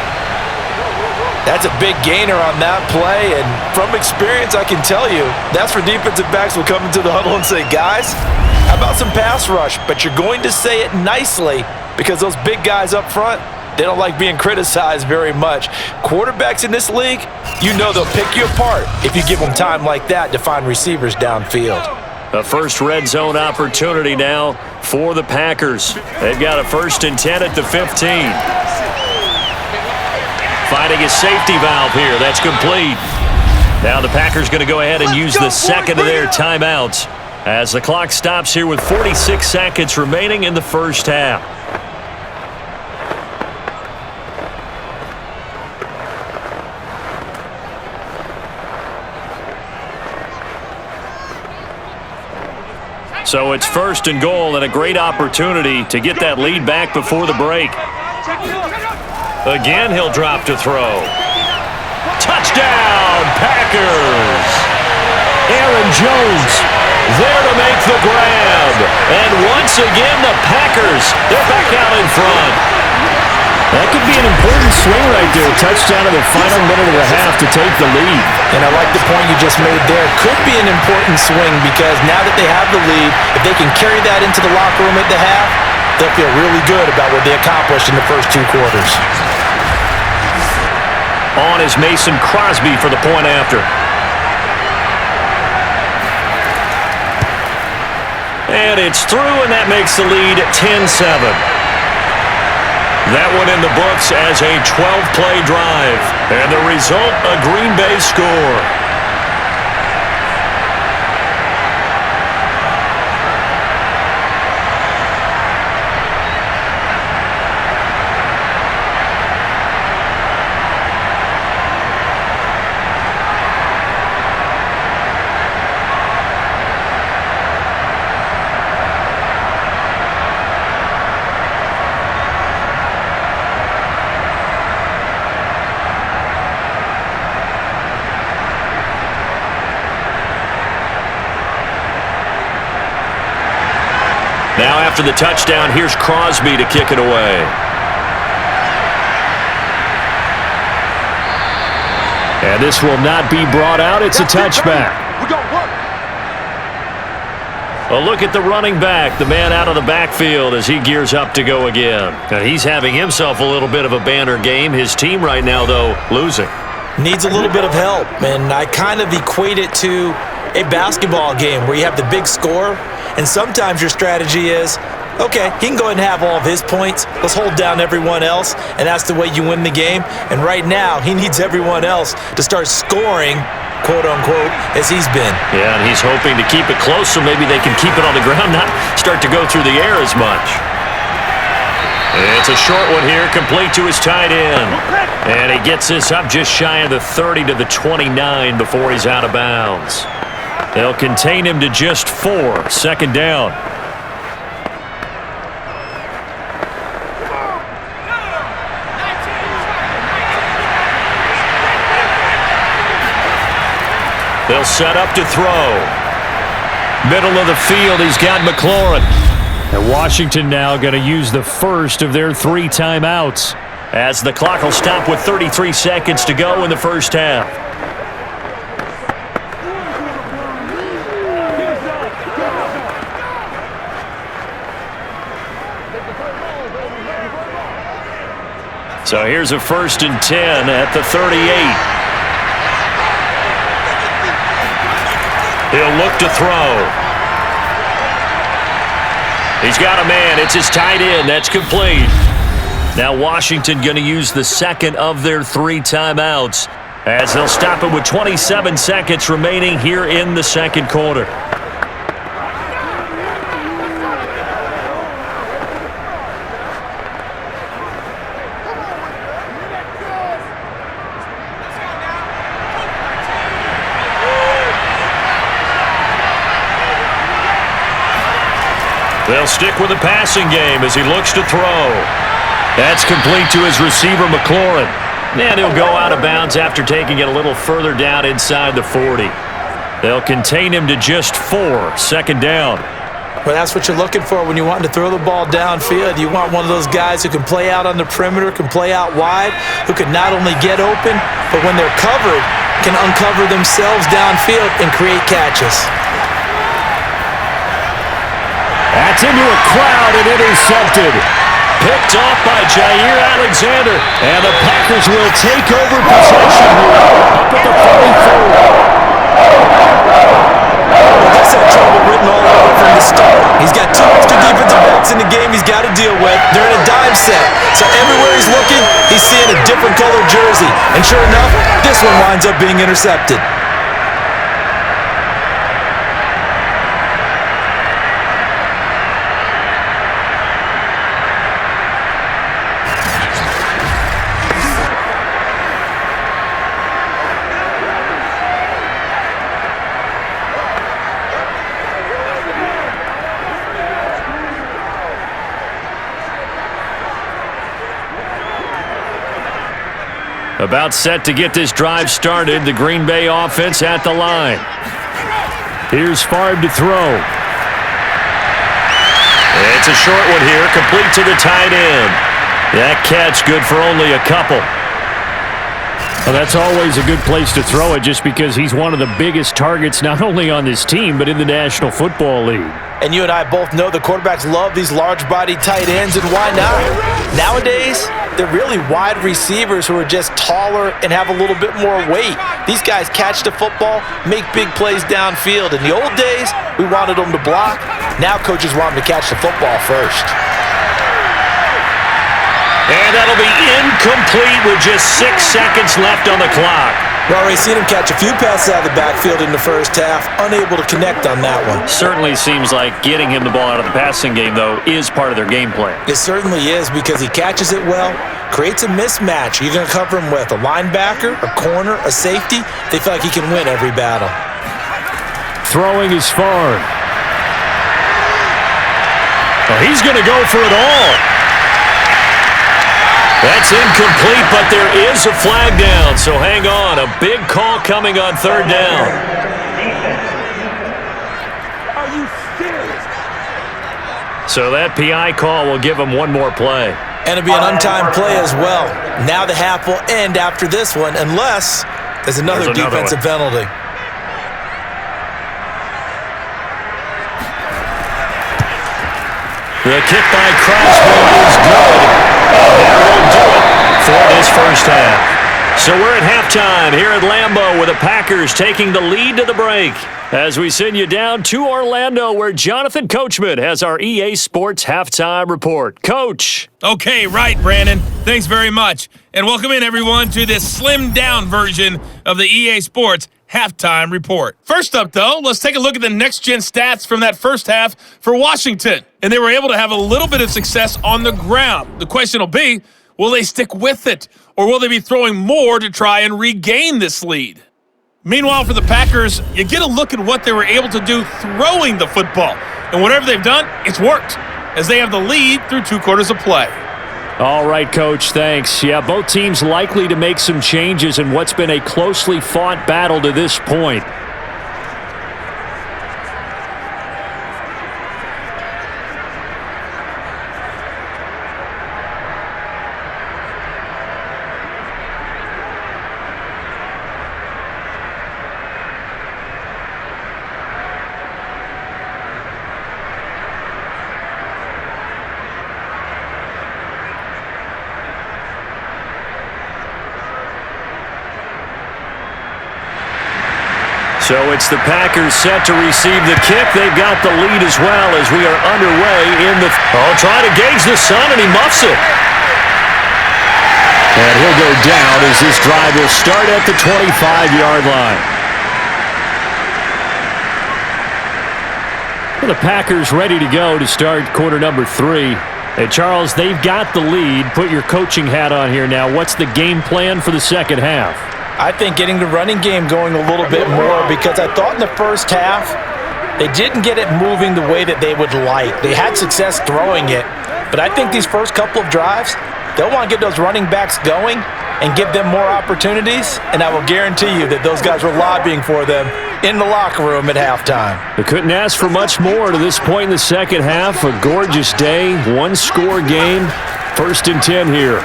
That's a big gainer on that play, and from experience, I can tell you, that's where defensive backs will come into the huddle and say, guys, how about some pass rush? But you're going to say it nicely because those big guys up front, they don't like being criticized very much. Quarterbacks in this league, you know they'll pick you apart if you give them time like that to find receivers downfield. A first red zone opportunity now for the Packers. They've got a 1st and 10 at the 15. Finding a safety valve here. That's complete. Now the Packers going to go ahead and use the second of their timeouts as the clock stops here with 46 seconds remaining in the first half. So it's 1st and goal and a great opportunity to get that lead back before the break. Again, he'll drop to throw. Touchdown, Packers! Aaron Jones there to make the grab. And once again, the Packers, their back out in front. That could be an important swing right there. Touchdown in the final minute of the half to take the lead. And I like the point you just made there. Could be an important swing because now that they have the lead, if they can carry that into the locker room at the half, they'll feel really good about what they accomplished in the first 2 quarters. On is Mason Crosby for the point after. And it's through, and that makes the lead 10-7. That one in the books as a 12-play drive. And the result, a Green Bay score. Now after the touchdown, here's Crosby to kick it away. And this will not be brought out. It's a touchback. A look at the running back, the man out of the backfield as he gears up to go again. And he's having himself a little bit of a banner game. His team right now, though, losing. Needs a little bit of help, and I kind of equate it to a basketball game where you have the big score, and sometimes your strategy is, okay, he can go ahead and have all of his points. Let's hold down everyone else, and that's the way you win the game. And right now, he needs everyone else to start scoring, quote-unquote, as he's been. Yeah, and he's hoping to keep it close so maybe they can keep it on the ground, not start to go through the air as much. It's a short one here, complete to his tight end. And he gets this up just shy of the 30 to the 29 before he's out of bounds. They'll contain him to just 4, second down. They'll set up to throw. Middle of the field, he's got McLaurin. And Washington now going to use the first of their 3 timeouts as the clock will stop with 33 seconds to go in the first half. So here's a 1st and 10 at the 38. He'll look to throw. He's got a man. It's his tight end. That's complete. Now Washington going to use the second of their 3 timeouts as they'll stop it with 27 seconds remaining here in the second quarter. They'll stick with the passing game as he looks to throw. That's complete to his receiver, McLaurin. And he'll go out of bounds after taking it a little further down inside the 40. They'll contain him to just 4, second down. Well, that's what you're looking for when you want to throw the ball downfield. You want one of those guys who can play out on the perimeter, can play out wide, who can not only get open, but when they're covered, can uncover themselves downfield and create catches. That's into a crowd and intercepted. Picked off by Jair Alexander. And the Packers will take over possession here up at the 44. He's had trouble written all over from the start. He's got 2 extra defensive backs in the game he's got to deal with. They're in a dime set. So everywhere he's looking, he's seeing a different colored jersey. And sure enough, this one winds up being intercepted. About set to get this drive started. The Green Bay offense at the line. Here's Favre to throw. It's a short one here, complete to the tight end. That catch good for only a couple. Well, that's always a good place to throw it just because he's one of the biggest targets not only on this team but in the National Football League. And you and I both know the quarterbacks love these large-bodied tight ends, and why not? Nowadays, they're really wide receivers who are just taller and have a little bit more weight. These guys catch the football, make big plays downfield. In the old days, we wanted them to block. Now coaches want them to catch the football first. And that'll be incomplete with just 6 seconds left on the clock. We've already seen him catch a few passes out of the backfield in the first half, unable to connect on that one. Certainly seems like getting him the ball out of the passing game, though, is part of their game plan. It certainly is because he catches it well, creates a mismatch. You're going to cover him with a linebacker, a corner, a safety. They feel like he can win every battle. Throwing is far. Well, he's going to go for it all. That's incomplete, but there is a flag down, so hang on. A big call coming on third down. Are you serious? So that PI call will give him one more play. And it'll be an untimed play as well. Now the half will end after this one, unless there's another defensive penalty. The kick by Crosby is good. That will do it for this first half. So we're at halftime here at Lambeau with the Packers taking the lead to the break. As we send you down to Orlando where Jonathan Coachman has our EA Sports Halftime Report. Coach. Okay, right, Brandon. Thanks very much. And welcome in, everyone, to this slimmed-down version of the EA Sports Halftime Report. First up, though, let's take a look at the next-gen stats from that first half for Washington. And they were able to have a little bit of success on the ground. The question will be, will they stick with it? Or will they be throwing more to try and regain this lead? Meanwhile, for the Packers, you get a look at what they were able to do throwing the football. And whatever they've done, it's worked, as they have the lead through 2 quarters of play. All right, Coach, thanks. Yeah, both teams likely to make some changes in what's been a closely fought battle to this point. So it's the Packers set to receive the kick. They've got the lead as well as we are underway in the... trying to gauge the sun, and he muffs it. And he'll go down as this drive will start at the 25-yard line. Well, the Packers ready to go to start quarter number 3. Hey, Charles, they've got the lead. Put your coaching hat on here now. What's the game plan for the second half? I think getting the running game going a little bit more, because I thought in the first half they didn't get it moving the way that they would like. They had success throwing it, but I think these first couple of drives, they'll want to get those running backs going and give them more opportunities, and I will guarantee you that those guys were lobbying for them in the locker room at halftime. They couldn't ask for much more to this point in the second half. A gorgeous day, 1-score game, 1st and 10 here.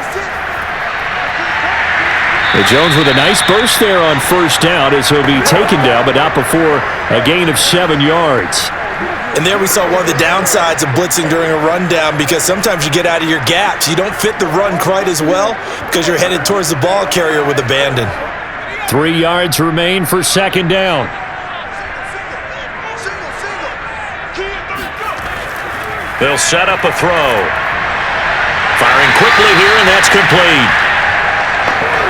Jones with a nice burst there on first down as he'll be taken down, but not before a gain of 7 yards. And there we saw one of the downsides of blitzing during a rundown, because sometimes you get out of your gaps. You don't fit the run quite as well because you're headed towards the ball carrier with abandon. 3 yards remain for second down. They'll set up a throw. Firing quickly here, and that's complete.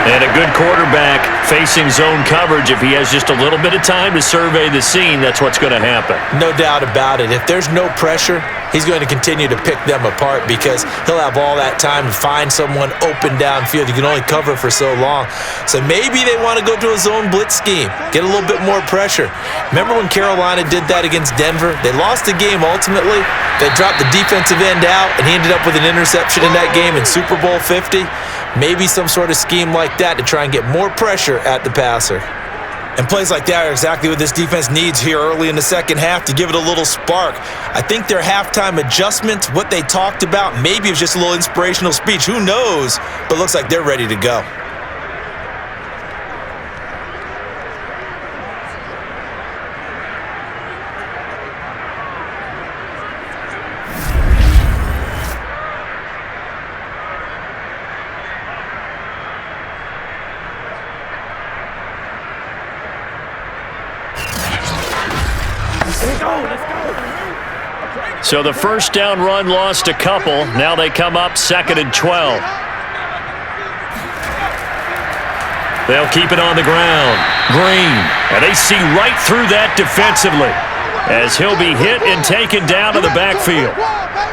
And a good quarterback facing zone coverage. If he has just a little bit of time to survey the scene, that's what's going to happen. No doubt about it. If there's no pressure, he's going to continue to pick them apart, because he'll have all that time to find someone open downfield. You can only cover for so long. So maybe they want to go to a zone blitz scheme, get a little bit more pressure. Remember when Carolina did that against Denver? They lost the game ultimately. They dropped the defensive end out, and he ended up with an interception in that game in Super Bowl 50. Maybe some sort of scheme like that to try and get more pressure at the passer. And plays like that are exactly what this defense needs here early in the second half to give it a little spark. I think their halftime adjustments, what they talked about, maybe it was just a little inspirational speech. Who knows? But it looks like they're ready to go. So the first down run lost a couple. Now they come up 2nd and 12. They'll keep it on the ground. Green. And they see right through that defensively as he'll be hit and taken down to the backfield.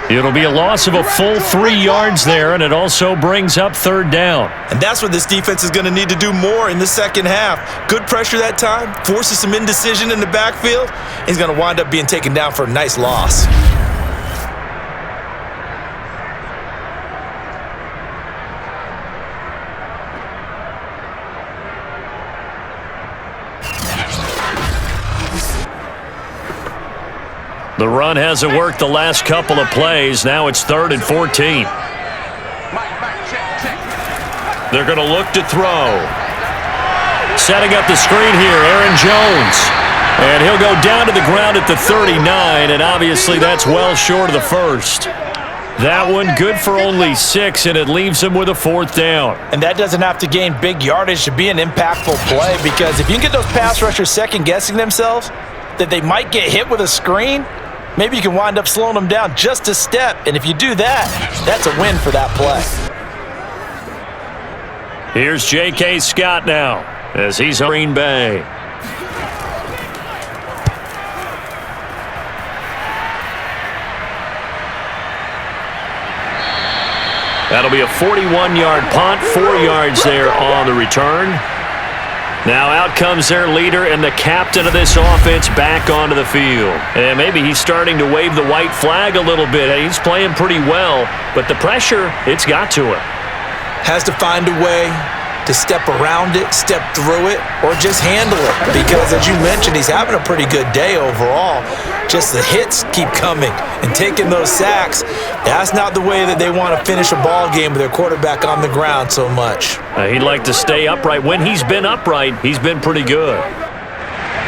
It'll be a loss of a full 3 yards there, and it also brings up 3rd down. And that's what this defense is going to need to do more in the second half. Good pressure that time, forces some indecision in the backfield. He's going to wind up being taken down for a nice loss. The run hasn't worked the last couple of plays. Now it's 3rd and 14. They're going to look to throw. Setting up the screen here, Aaron Jones. And he'll go down to the ground at the 39, and obviously that's well short of the first. That one good for only 6, and it leaves him with a 4th down. And that doesn't have to gain big yardage to be an impactful play, because if you can get those pass rushers second-guessing themselves that they might get hit with a screen, maybe you can wind up slowing them down just a step. And if you do that, that's a win for that play. Here's J.K. Scott now as he's on Green Bay. That'll be a 41-yard punt, 4 yards there on the return. Now out comes their leader and the captain of this offense back onto the field. And maybe he's starting to wave the white flag a little bit. He's playing pretty well, but the pressure, it's got to him. Has to find a way to step around it, step through it, or just handle it. Because as you mentioned, he's having a pretty good day overall. Just the hits keep coming and taking those sacks. That's not the way that they want to finish a ball game with their quarterback on the ground so much. He'd like to stay upright. When he's been upright, he's been pretty good.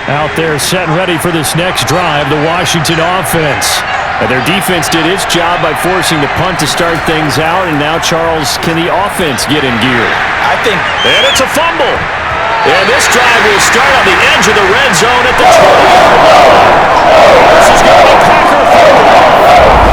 Out there set and ready for this next drive, the Washington offense. And their defense did its job by forcing the punt to start things out, and now, Charles, can the offense get in gear? I think. And it's a fumble. And this drive will start on the edge of the red zone at the 20. This is going to be Packer fumble.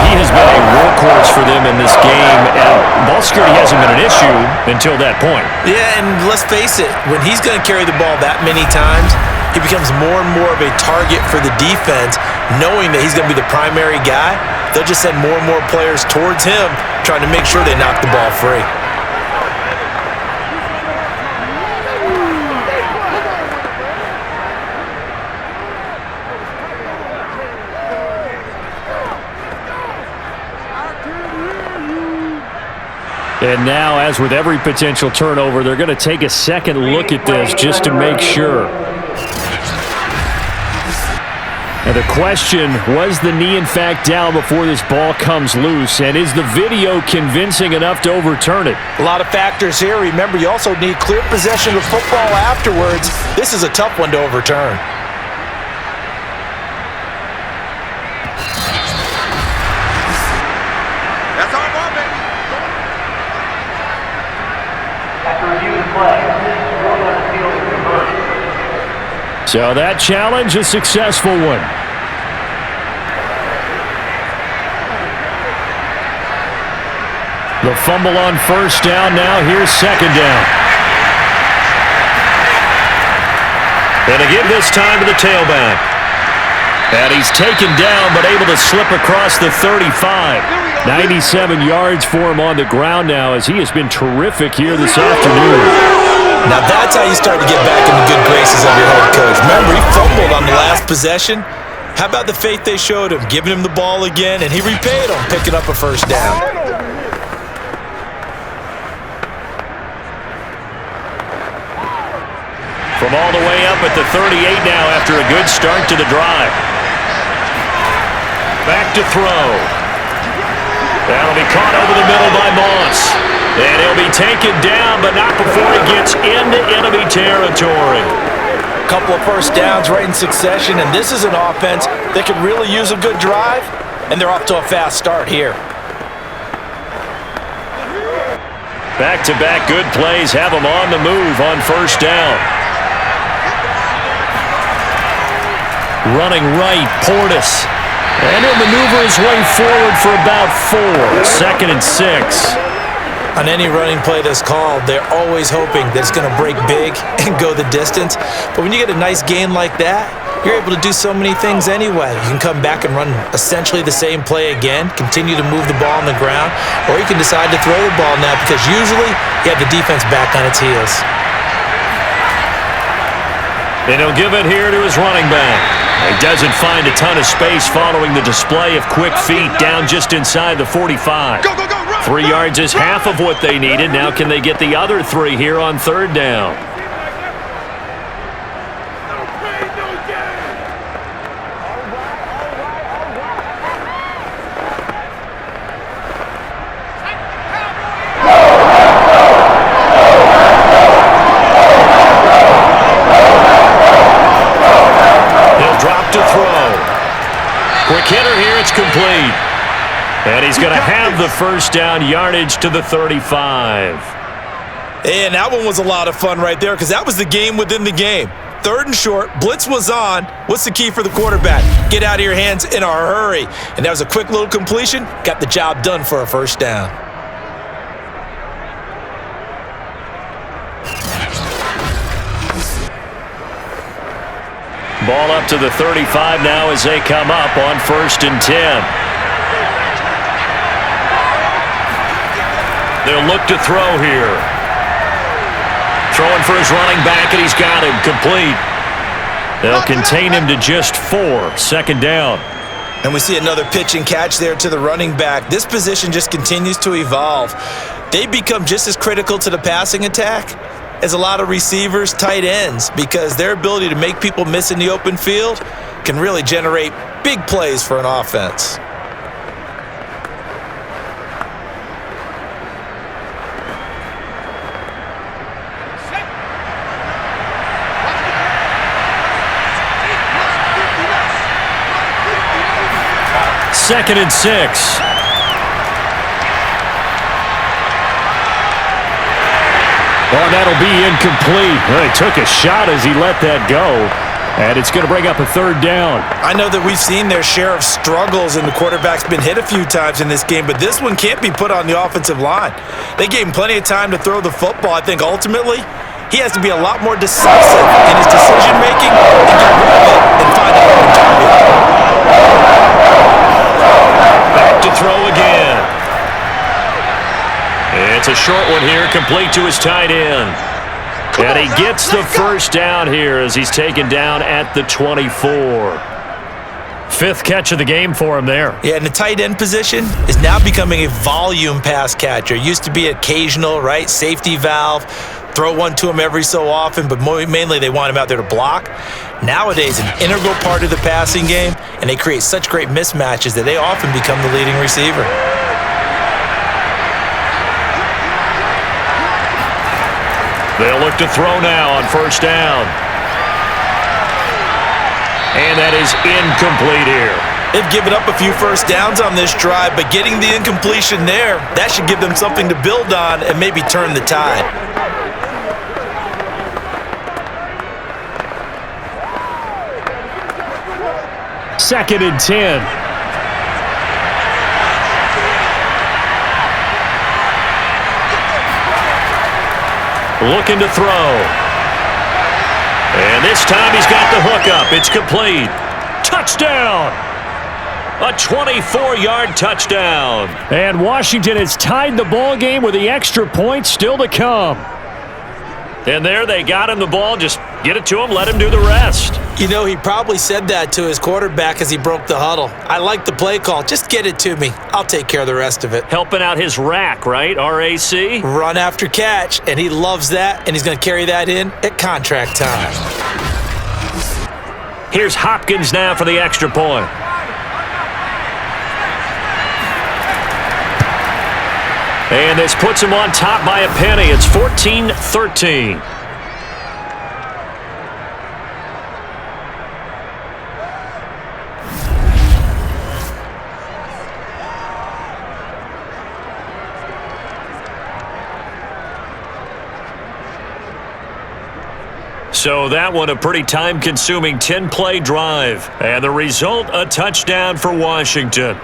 He has been a workhorse for them in this game, and ball security hasn't been an issue until that point. Yeah, and let's face it, when he's going to carry the ball that many times, he becomes more and more of a target for the defense, knowing that he's going to be the primary guy. They'll just send more and more players towards him, trying to make sure they knock the ball free. And now, as with every potential turnover, they're going to take a second look at this just to make sure. And the question, was the knee in fact down before this ball comes loose? And is the video convincing enough to overturn it? A lot of factors here. Remember, you also need clear possession of football afterwards. This is a tough one to overturn. That's our ball, baby. After reviewing the play, going on the field and conversion. So that challenge, a successful one. The fumble on first down now. Here's second down. And again this time to the tailback. And he's taken down but able to slip across the 35. 97 yards for him on the ground now as he has been terrific here this afternoon. Now that's how you start to get back in the good graces of your head coach. Remember, he fumbled on the last possession. How about the faith they showed him, giving him the ball again, and he repaid them, picking up a first down. From all the way up at the 38 now after a good start to the drive. Back to throw. That'll be caught over the middle by Moss. And he'll be taken down, but not before he gets into enemy territory. Couple of first downs right in succession, and this is an offense that could really use a good drive, and they're off to a fast start here. Back-to-back good plays have them on the move on first down. Running right, Portis. And he'll maneuver his way forward for about 4. 2nd and 6. On any running play that's called, they're always hoping that it's going to break big and go the distance. But when you get a nice gain like that, you're able to do so many things anyway. You can come back and run essentially the same play again, continue to move the ball on the ground, or you can decide to throw the ball now because usually you have the defense back on its heels. And he'll give it here to his running back. He doesn't find a ton of space following the display of quick feet down just inside the 45. 3 yards is half of what they needed. Now can they get the other 3 here on third down? He'll drop to throw. Quick hitter here, it's complete. And he's going to have the first down, yardage to the 35. And that one was a lot of fun right there because that was the game within the game. 3rd and short, blitz was on. What's the key for the quarterback? Get out of your hands in a hurry. And that was a quick little completion. Got the job done for a first down. Ball up to the 35 now as they come up on 1st and 10. They'll look to throw here. Throwing for his running back, and he's got him complete. They'll contain him to just 4. 2nd down. And we see another pitch and catch there to the running back. This position just continues to evolve. They become just as critical to the passing attack as a lot of receivers, tight ends, because their ability to make people miss in the open field can really generate big plays for an offense. Second and 6. Oh, that'll be incomplete. Well, he took a shot as he let that go, and it's going to bring up a 3rd down. I know that we've seen their share of struggles, and the quarterback's been hit a few times in this game, but this one can't be put on the offensive line. They gave him plenty of time to throw the football. I think ultimately he has to be a lot more decisive in his decision-making and get rid of it and find an open target. Back to throw again. It's a short one here, complete to his tight end. And he gets the first down here as he's taken down at the 24. 5th catch of the game for him there. Yeah, and the tight end position is now becoming a volume pass catcher. It used to be occasional, right? Safety valve. Throw one to him every so often, but mainly they want him out there to block. Nowadays, an integral part of the passing game, and they create such great mismatches that they often become the leading receiver. They'll look to throw now on first down. And that is incomplete here. They've given up a few first downs on this drive, but getting the incompletion there, that should give them something to build on and maybe turn the tide. Second and 10. Looking to throw. And this time he's got the hook up. It's complete. Touchdown! A 24-yard touchdown. And Washington has tied the ball game with the extra point still to come. And there they got him the ball. Just get it to him, let him do the rest. You know, he probably said that to his quarterback as he broke the huddle. I like the play call. Just get it to me. I'll take care of the rest of it. Helping out his rack, right? RAC? Run after catch, and he loves that, and he's going to carry that in at contract time. Here's Hopkins now for the extra point. And this puts him on top by a penny. It's 14-13. So that one a pretty time-consuming 10-play drive. And the result, a touchdown for Washington.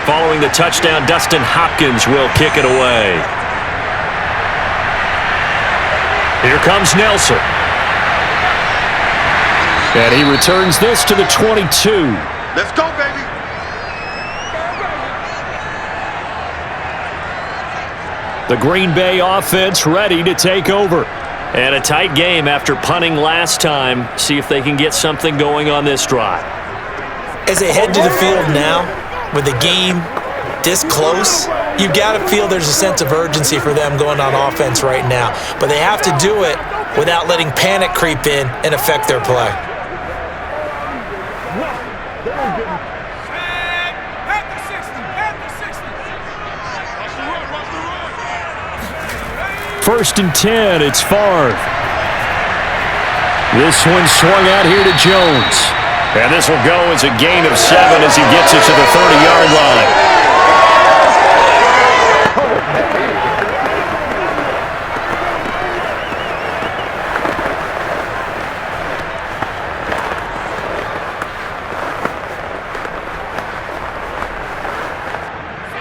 Following the touchdown, Dustin Hopkins will kick it away. Here comes Nelson. And he returns this to the 22. Let's go, baby. The Green Bay offense ready to take over. And a tight game after punting last time. See if they can get something going on this drive. As they head to the field now, with the game this close, you've got to feel there's a sense of urgency for them going on offense right now. But they have to do it without letting panic creep in and affect their play. First and 10, it's Favre. This one swung out here to Jones. And this will go as a gain of 7 as he gets it to the 30-yard line.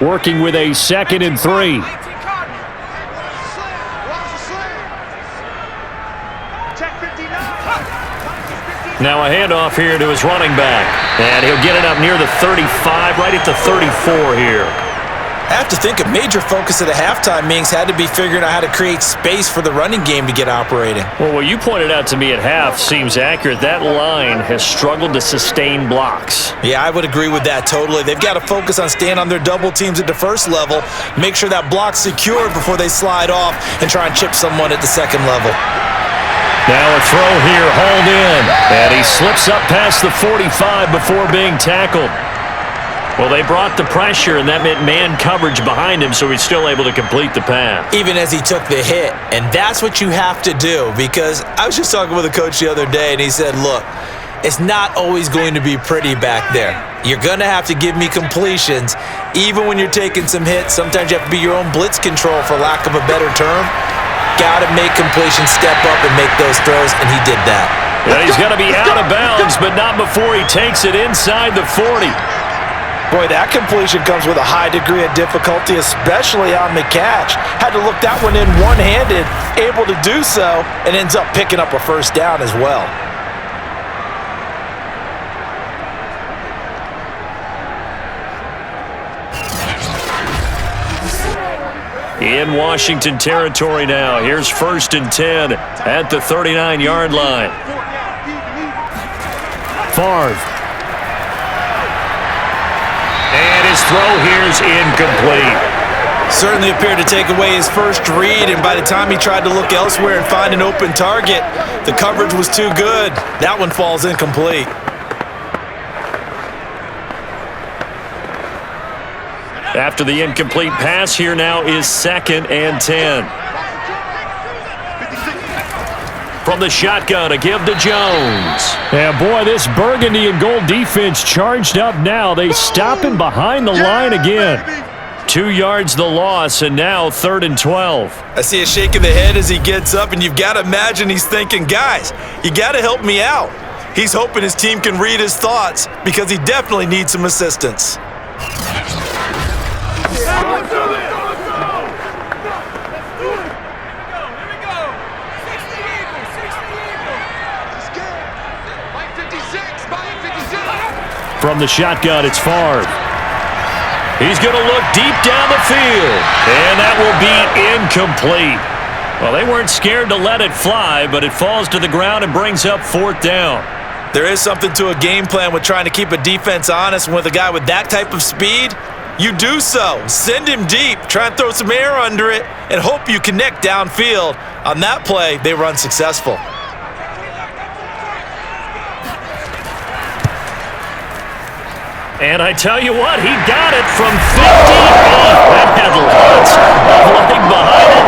Working with a 2nd and 3. Now a handoff here to his running back. And he'll get it up near the 35, right at the 34 here. I have to think a major focus of the halftime meetings had to be figuring out how to create space for the running game to get operating. Well, what you pointed out to me at half seems accurate. That line has struggled to sustain blocks. Yeah, I would agree with that totally. They've got to focus on staying on their double teams at the first level, make sure that block's secured before they slide off and try and chip someone at the second level. Now a throw here, hauled in. And he slips up past the 45 before being tackled. Well, they brought the pressure, and that meant man coverage behind him, so he's still able to complete the pass. Even as he took the hit. And that's what you have to do, because I was just talking with a coach the other day, and he said, look, it's not always going to be pretty back there. You're going to have to give me completions. Even when you're taking some hits, sometimes you have to be your own blitz control, for lack of a better term. Got to make completions, step up, and make those throws, and he did that. Yeah, he's going to be out of bounds, but not before he takes it inside the 40. Boy, that completion comes with a high degree of difficulty, especially on the catch. Had to look that one in one-handed, able to do so, and ends up picking up a first down as well. In Washington territory now. Here's 1st and 10 at the 39-yard line. Favre. And his throw here's incomplete. Certainly appeared to take away his first read, and by the time he tried to look elsewhere and find an open target, the coverage was too good. That one falls incomplete. After the incomplete pass, here now is 2nd and 10. From the shotgun, a give to Jones. And boy, this burgundy and gold defense charged up now. They stop him behind the line again. 2 yards the loss, and now 3rd and 12. I see a shake of the head as he gets up, and you've got to imagine he's thinking, guys, you got to help me out. He's hoping his team can read his thoughts, because he definitely needs some assistance. From the shotgun, it's Favre. He's going to look deep down the field, and that will be incomplete. Well, they weren't scared to let it fly, but it falls to the ground and brings up 4th down. There is something to a game plan with trying to keep a defense honest. With a guy with that type of speed, you do so. Send him deep, try and throw some air under it, and hope you connect downfield. On that play, they were unsuccessful. And I tell you what, he got it from 58. That had lots of leg behind it.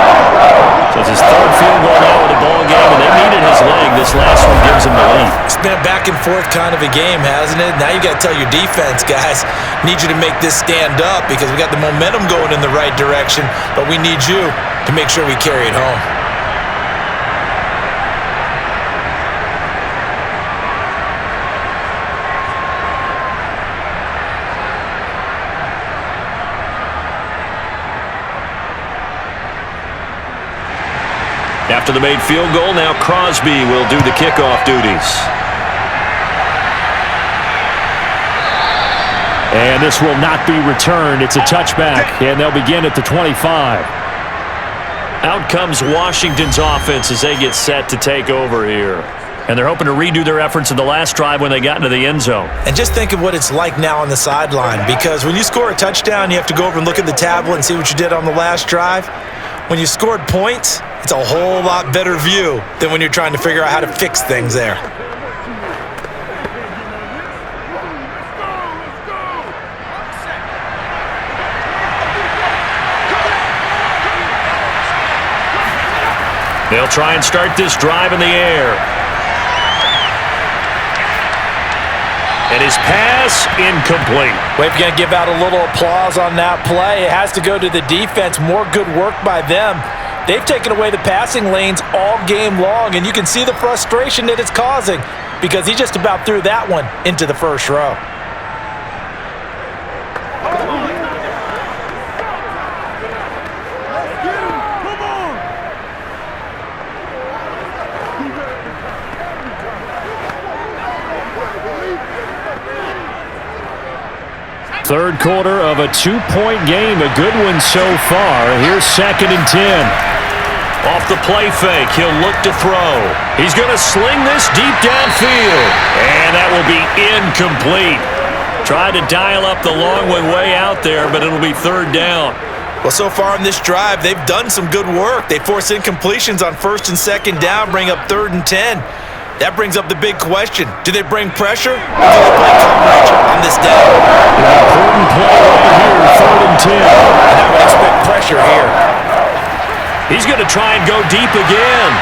So it's his 3rd field goal now of the ball game, and they needed his leg. This last one gives him the lead. It's been a back and forth kind of a game, hasn't it? Now you got to tell your defense, guys, need you to make this stand up because we got the momentum going in the right direction, but we need you to make sure we carry it home. After the made field goal, now Crosby will do the kickoff duties. And this will not be returned. It's a touchback, and they'll begin at the 25. Out comes Washington's offense as they get set to take over here. And they're hoping to redo their efforts in the last drive when they got into the end zone. And just think of what it's like now on the sideline, because when you score a touchdown, you have to go over and look at the tablet and see what you did on the last drive. When you scored points, it's a whole lot better view than when you're trying to figure out how to fix things there. They'll try and start this drive in the air. And his pass incomplete. Well, if you're going to give out a little applause on that play, it has to go to the defense. More good work by them. They've taken away the passing lanes all game long, and you can see the frustration that it's causing because he just about threw that one into the first row. Third quarter of a 2-point game. A good one so far. Here's 2nd and 10. Off the play fake, he'll look to throw. He's going to sling this deep downfield. And that will be incomplete. Tried to dial up the long one way out there, but it'll be 3rd down. Well, so far in this drive, they've done some good work. They force incompletions on 1st and 2nd down, bring up 3rd and 10. That brings up the big question. Do they bring pressure or do they play coverage on this down? An important play right here, 3rd and 10. And I would expect pressure here. He's going to try and go deep again.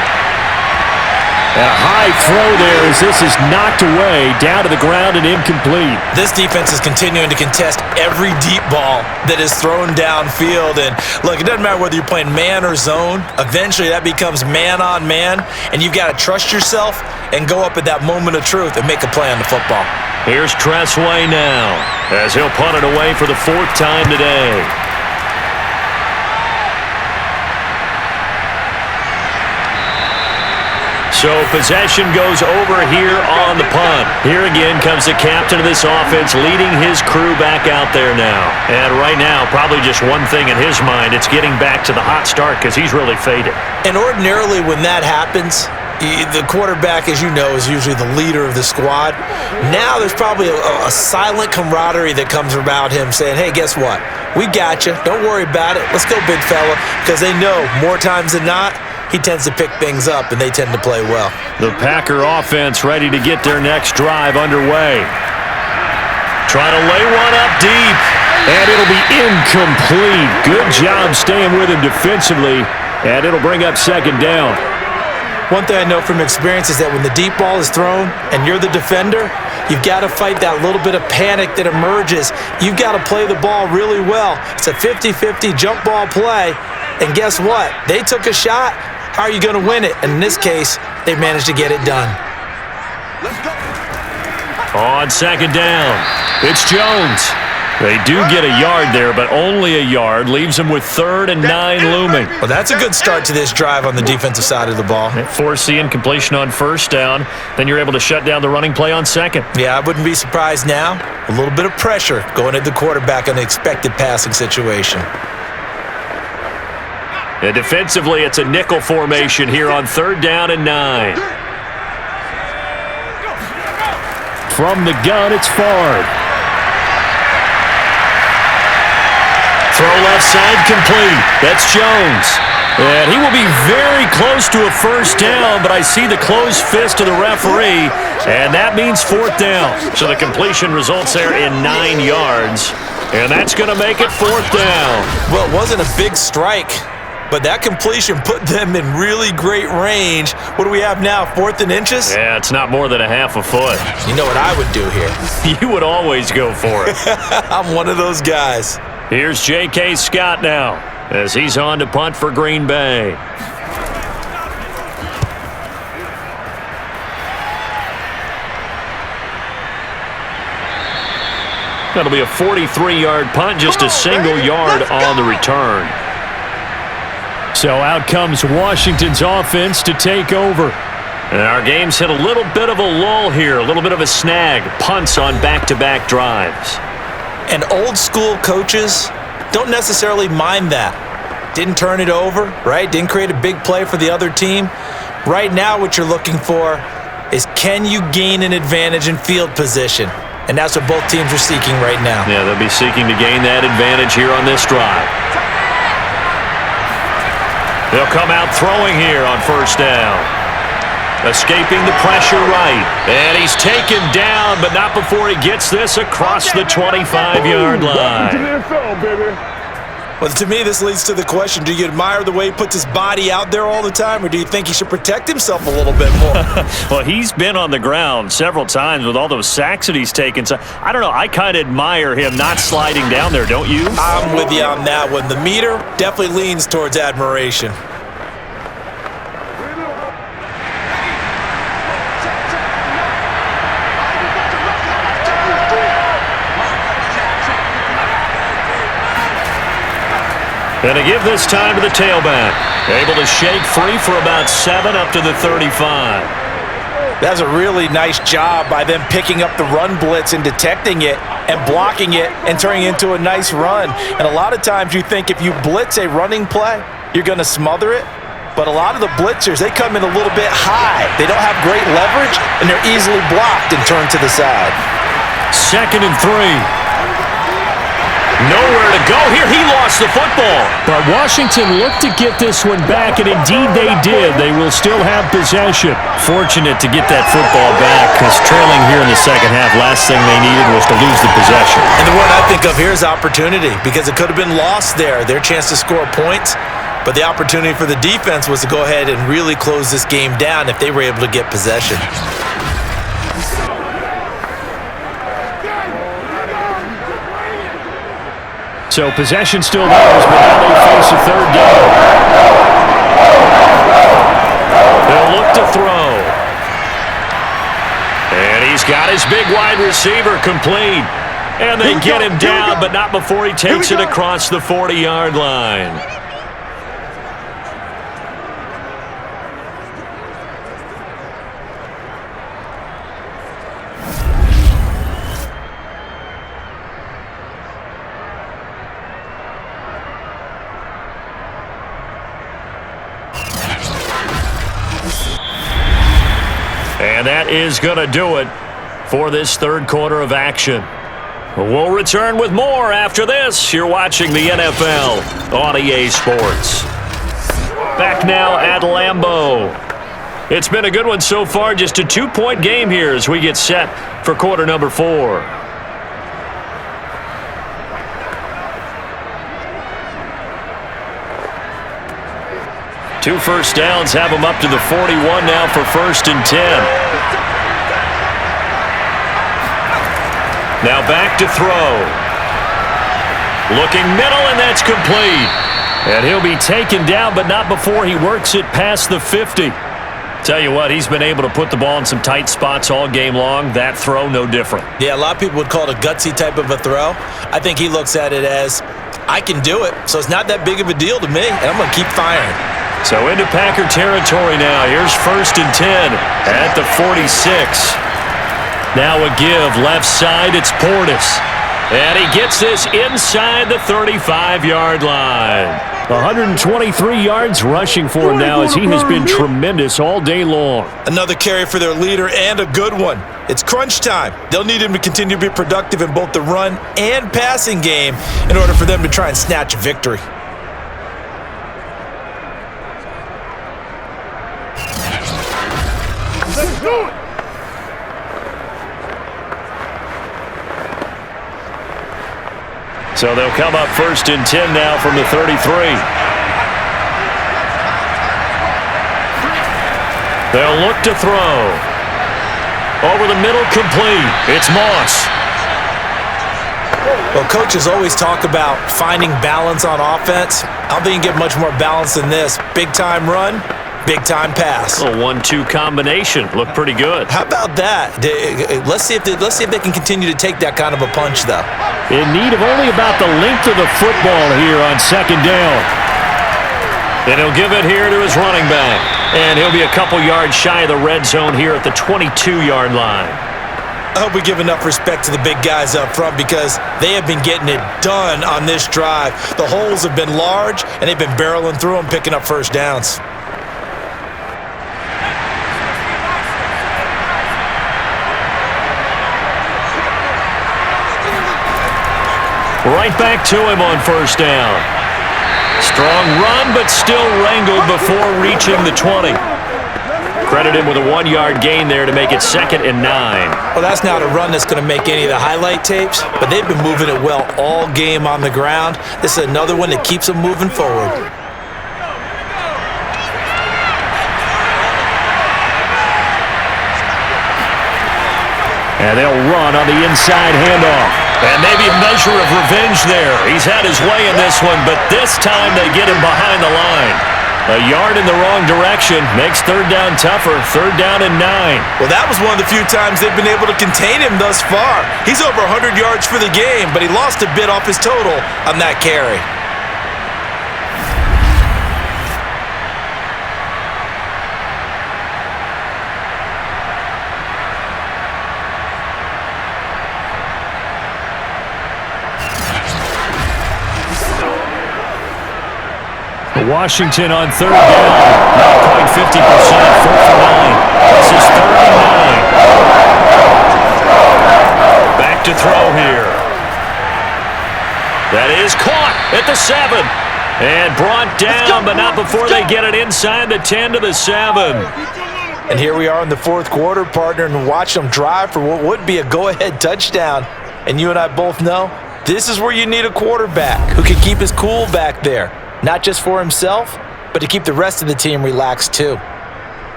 And a high throw there as this is knocked away, down to the ground and incomplete. This defense is continuing to contest every deep ball that is thrown downfield. And look, it doesn't matter whether you're playing man or zone. Eventually that becomes man on man, and you've got to trust yourself and go up at that moment of truth and make a play on the football. Here's Tressway now as he'll punt it away for the 4th time today. So possession goes over here on the punt. Here again comes the captain of this offense leading his crew back out there now. And right now, probably just one thing in his mind. It's getting back to the hot start because he's really faded. And ordinarily when that happens, the quarterback, as you know, is usually the leader of the squad. Now there's probably a silent camaraderie that comes about him saying, hey, guess what? We got you. Don't worry about it. Let's go, big fella. Because they know more times than not, he tends to pick things up, and they tend to play well. The Packer offense ready to get their next drive underway. Trying to lay one up deep, and it'll be incomplete. Good job staying with him defensively, and it'll bring up 2nd down. One thing I know from experience is that when the deep ball is thrown and you're the defender, you've got to fight that little bit of panic that emerges. You've got to play the ball really well. It's a 50-50 jump ball play, and guess what? They took a shot. How are you going to win it? And in this case, they managed to get it done. On 2nd down, it's Jones. They do get a yard there, but only a yard. Leaves them with 3rd and 9 looming. Well, that's a good start to this drive on the defensive side of the ball. Force the incompletion on 1st down. Then you're able to shut down the running play on 2nd. Yeah, I wouldn't be surprised now. A little bit of pressure going at the quarterback on the expected passing situation. And defensively, it's a nickel formation here on 3rd down and 9. From the gun, it's Favre. Throw left side complete. That's Jones. And he will be very close to a 1st down, but I see the closed fist of the referee, and that means 4th down. So the completion results there in 9 yards, and that's going to make it 4th down. Well, it wasn't a big strike, but that completion put them in really great range. What do we have now, 4th and inches? Yeah, it's not more than a half a foot. You know what I would do here? You would always go for it. I'm one of those guys. Here's J.K. Scott now, as he's on to punt for Green Bay. That'll be a 43-yard punt, just a single yard on the return. So out comes Washington's offense to take over. And our game's hit a little bit of a lull here, a little bit of a snag. Punts on back-to-back drives. And old-school coaches don't necessarily mind that. Didn't turn it over, right? Didn't create a big play for the other team. Right now what you're looking for is, can you gain an advantage in field position? And that's what both teams are seeking right now. Yeah, they'll be seeking to gain that advantage here on this drive. They'll come out throwing here on 1st down. Escaping the pressure right. And he's taken down, but not before he gets this across the 25-yard line. Well, to me, this leads to the question, do you admire the way he puts his body out there all the time, or do you think he should protect himself a little bit more? Well, he's been on the ground several times with all those sacks that he's taken. So, I don't know. I kind of admire him not sliding down there, don't you? I'm with you on that one. The meter definitely leans towards admiration. And to give this time to the tailback. Able to shake free for about 7 up to the 35. That's a really nice job by them picking up the run blitz and detecting it and blocking it and turning it into a nice run. And a lot of times you think if you blitz a running play, you're going to smother it. But a lot of the blitzers, they come in a little bit high. They don't have great leverage, and they're easily blocked and turned to the side. 2nd and 3. Nowhere to go here. He lost the football. But Washington looked to get this one back, and indeed they did. They will still have possession. Fortunate to get that football back, because trailing here in the second half, last thing they needed was to lose the possession. And the word I think of here is opportunity, because it could have been lost there, their chance to score points. But the opportunity for the defense was to go ahead and really close this game down if they were able to get possession. So possession still theirs, but now they face a 3rd down. They'll look to throw. And he's got his big wide receiver complete. And they get him down, but not before he takes it across the 40-yard line. And that is going to do it for this 3rd quarter of action. We'll return with more after this. You're watching the NFL on EA Sports. Back now at Lambeau. It's been a good one so far. Just a 2-point game here as we get set for quarter number 4. Two first downs have them up to the 41 now for 1st and 10. Now back to throw. Looking middle, and that's complete. And he'll be taken down, but not before he works it past the 50. Tell you what, he's been able to put the ball in some tight spots all game long. That throw, no different. Yeah, a lot of people would call it a gutsy type of a throw. I think he looks at it as, I can do it, so it's not that big of a deal to me, and I'm going to keep firing. So into Packer territory now. Here's 1st and 10 at the 46. Now a give left side. It's Portis. And he gets this inside the 35-yard line. 123 yards rushing for him now as he has been tremendous all day long. Another carry for their leader and a good one. It's crunch time. They'll need him to continue to be productive in both the run and passing game in order for them to try and snatch a victory. Let's do it! So they'll come up 1st and 10 now from the 33. They'll look to throw. Over the middle, complete. It's Moss. Well, coaches always talk about finding balance on offense. I don't think you get much more balance than this. Big-time run, big-time pass. A 1-2 combination. Looked pretty good. How about that? Let's see if they can continue to take that kind of a punch, though. In need of only about the length of the football here on 2nd down. And he'll give it here to his running back. And he'll be a couple yards shy of the red zone here at the 22-yard line. I hope we give enough respect to the big guys up front because they have been getting it done on this drive. The holes have been large, and they've been barreling through them, picking up first downs. Right back to him on 1st down. Strong run, but still wrangled before reaching the 20. Credit him with a 1-yard gain there to make it 2nd and 9. Well, that's not a run that's going to make any of the highlight tapes, but they've been moving it well all game on the ground. This is another one that keeps them moving forward. And they'll run on the inside handoff. And maybe a measure of revenge there. He's had his way in this one, but this time they get him behind the line. A yard in the wrong direction makes 3rd down tougher. 3rd down and 9. Well, that was one of the few times they've been able to contain him thus far. He's over 100 yards for the game, but he lost a bit off his total on that carry. Washington on 3rd down. Not quite 50%. 4th and 9. This is 3rd and 9. Back to throw here. That is caught at the 7. And brought down, but not before they get it inside the 10 to the 7. And here we are in the 4th quarter, partner, and watch them drive for what would be a go-ahead touchdown. And you and I both know this is where you need a quarterback who can keep his cool back there. Not just for himself, but to keep the rest of the team relaxed too.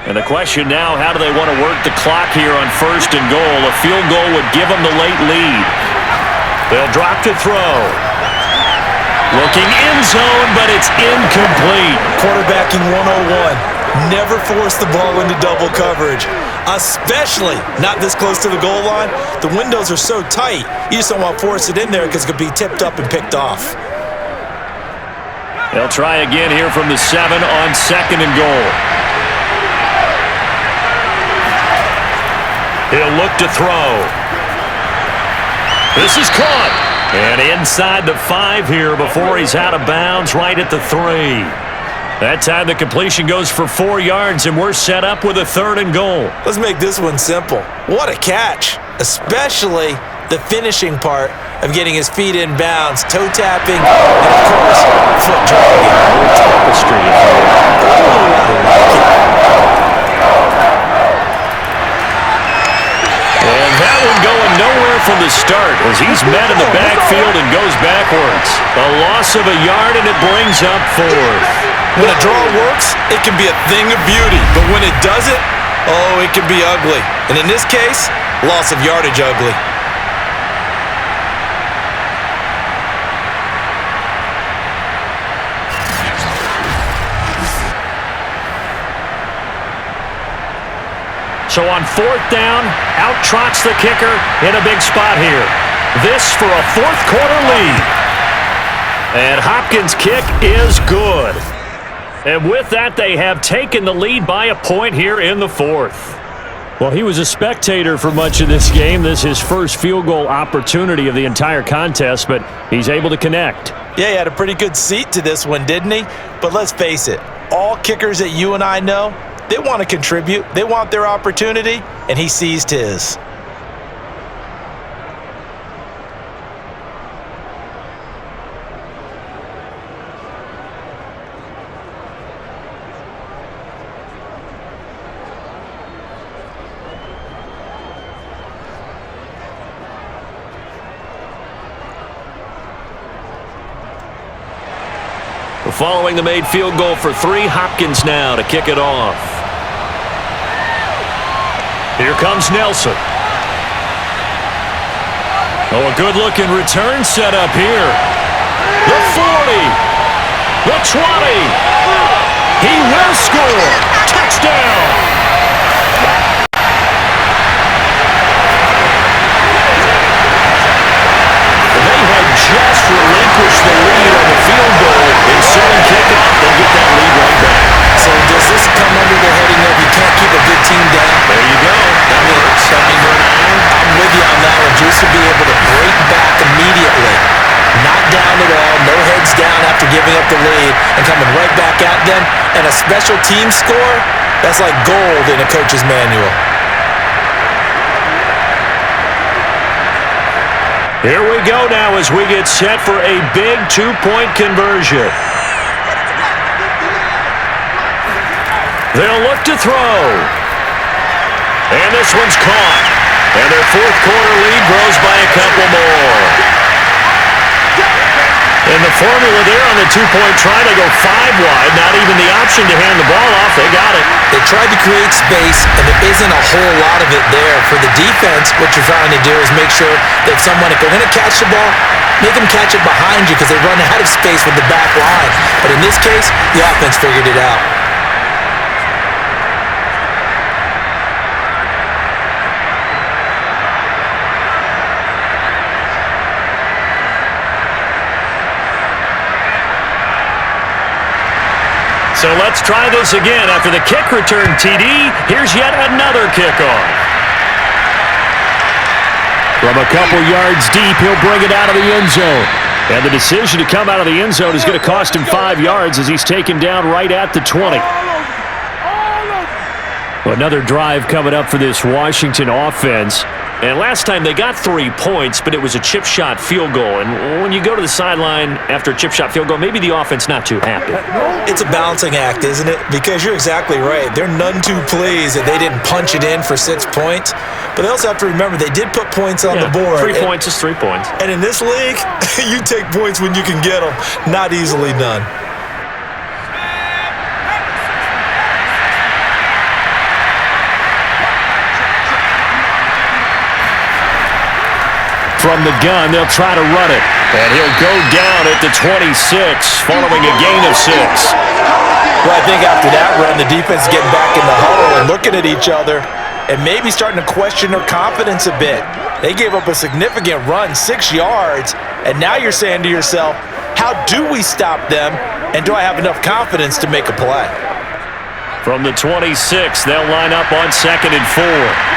And the question now, how do they want to work the clock here on 1st and goal? A field goal would give them the late lead. They'll drop to throw. Looking end zone, but it's incomplete. Quarterbacking 101. Never force the ball into double coverage, especially not this close to the goal line. The windows are so tight, you just don't want to force it in there because it could be tipped up and picked off. They'll try again here from the 7 on 2nd and goal. He'll look to throw. This is caught. And inside the 5 here before he's out of bounds right at the 3. That time the completion goes for 4 yards, and we're set up with a 3rd and goal. Let's make this one simple. What a catch, especially the finishing part of getting his feet in bounds, toe tapping, and of course, foot dragging. Tapestry. And that one going nowhere from the start as he's met in the backfield and goes backwards. A loss of a yard, and it brings up 4th. When a draw works, it can be a thing of beauty. But when it doesn't, oh, it can be ugly. And in this case, loss of yardage ugly. So on 4th down, out trots the kicker in a big spot here. This for a 4th quarter lead. And Hopkins' kick is good. And with that, they have taken the lead by a point here in the fourth. Well, he was a spectator for much of this game. This is his first field goal opportunity of the entire contest, but he's able to connect. Yeah, he had a pretty good seat to this one, didn't he? But let's face it, all kickers that you and I know, they want to contribute. They want their opportunity, and he seized his. Following the made field goal for 3, Hopkins now to kick it off. Here comes Nelson. Oh, a good-looking return set up here. The 40. The 20. He will score. Touchdown. They had just relinquished the lead on the field goal. Ensuing kickoff, they get that lead right back. So does this come under the heading of you can't keep a good team down? There you go. That works. I'm with you on that one. Just to be able to break back immediately. Not down at all. No heads down after giving up the lead and coming right back at them. And a special team score, that's like gold in a coach's manual. Here we go now as we get set for a big 2-point conversion. They'll look to throw. And this one's caught. And their fourth quarter lead grows by a couple more. And the formula there on the 2-point try to go 5 wide. Not even the option to hand the ball off. They got it. They tried to create space, and there isn't a whole lot of it there. For the defense, what you're trying to do is make sure that someone, if they're going to catch the ball, make them catch it behind you because they run out of space with the back line. But in this case, the offense figured it out. So let's try this again. After the kick return TD, here's yet another kickoff. From a couple yards deep, he'll bring it out of the end zone. And the decision to come out of the end zone is going to cost him 5 yards as he's taken down right at the 20. Another drive coming up for this Washington offense. And last time they got 3 points, but it was a chip shot field goal. And when you go to the sideline after a chip shot field goal, maybe the offense not too happy. It's a balancing act, isn't it? Because you're exactly right. They're none too pleased that they didn't punch it in for 6 points. But they also have to remember they did put points on the board. 3 points is 3 points. And in this league, you take points when you can get them. Not easily done. From the gun, they'll try to run it. And he'll go down at the 26, following a gain of 6. Well, I think after that run, the defense is getting back in the huddle and looking at each other and maybe starting to question their confidence a bit. They gave up a significant run, 6 yards, and now you're saying to yourself, how do we stop them, and do I have enough confidence to make a play? From the 26, they'll line up on 2nd and 4.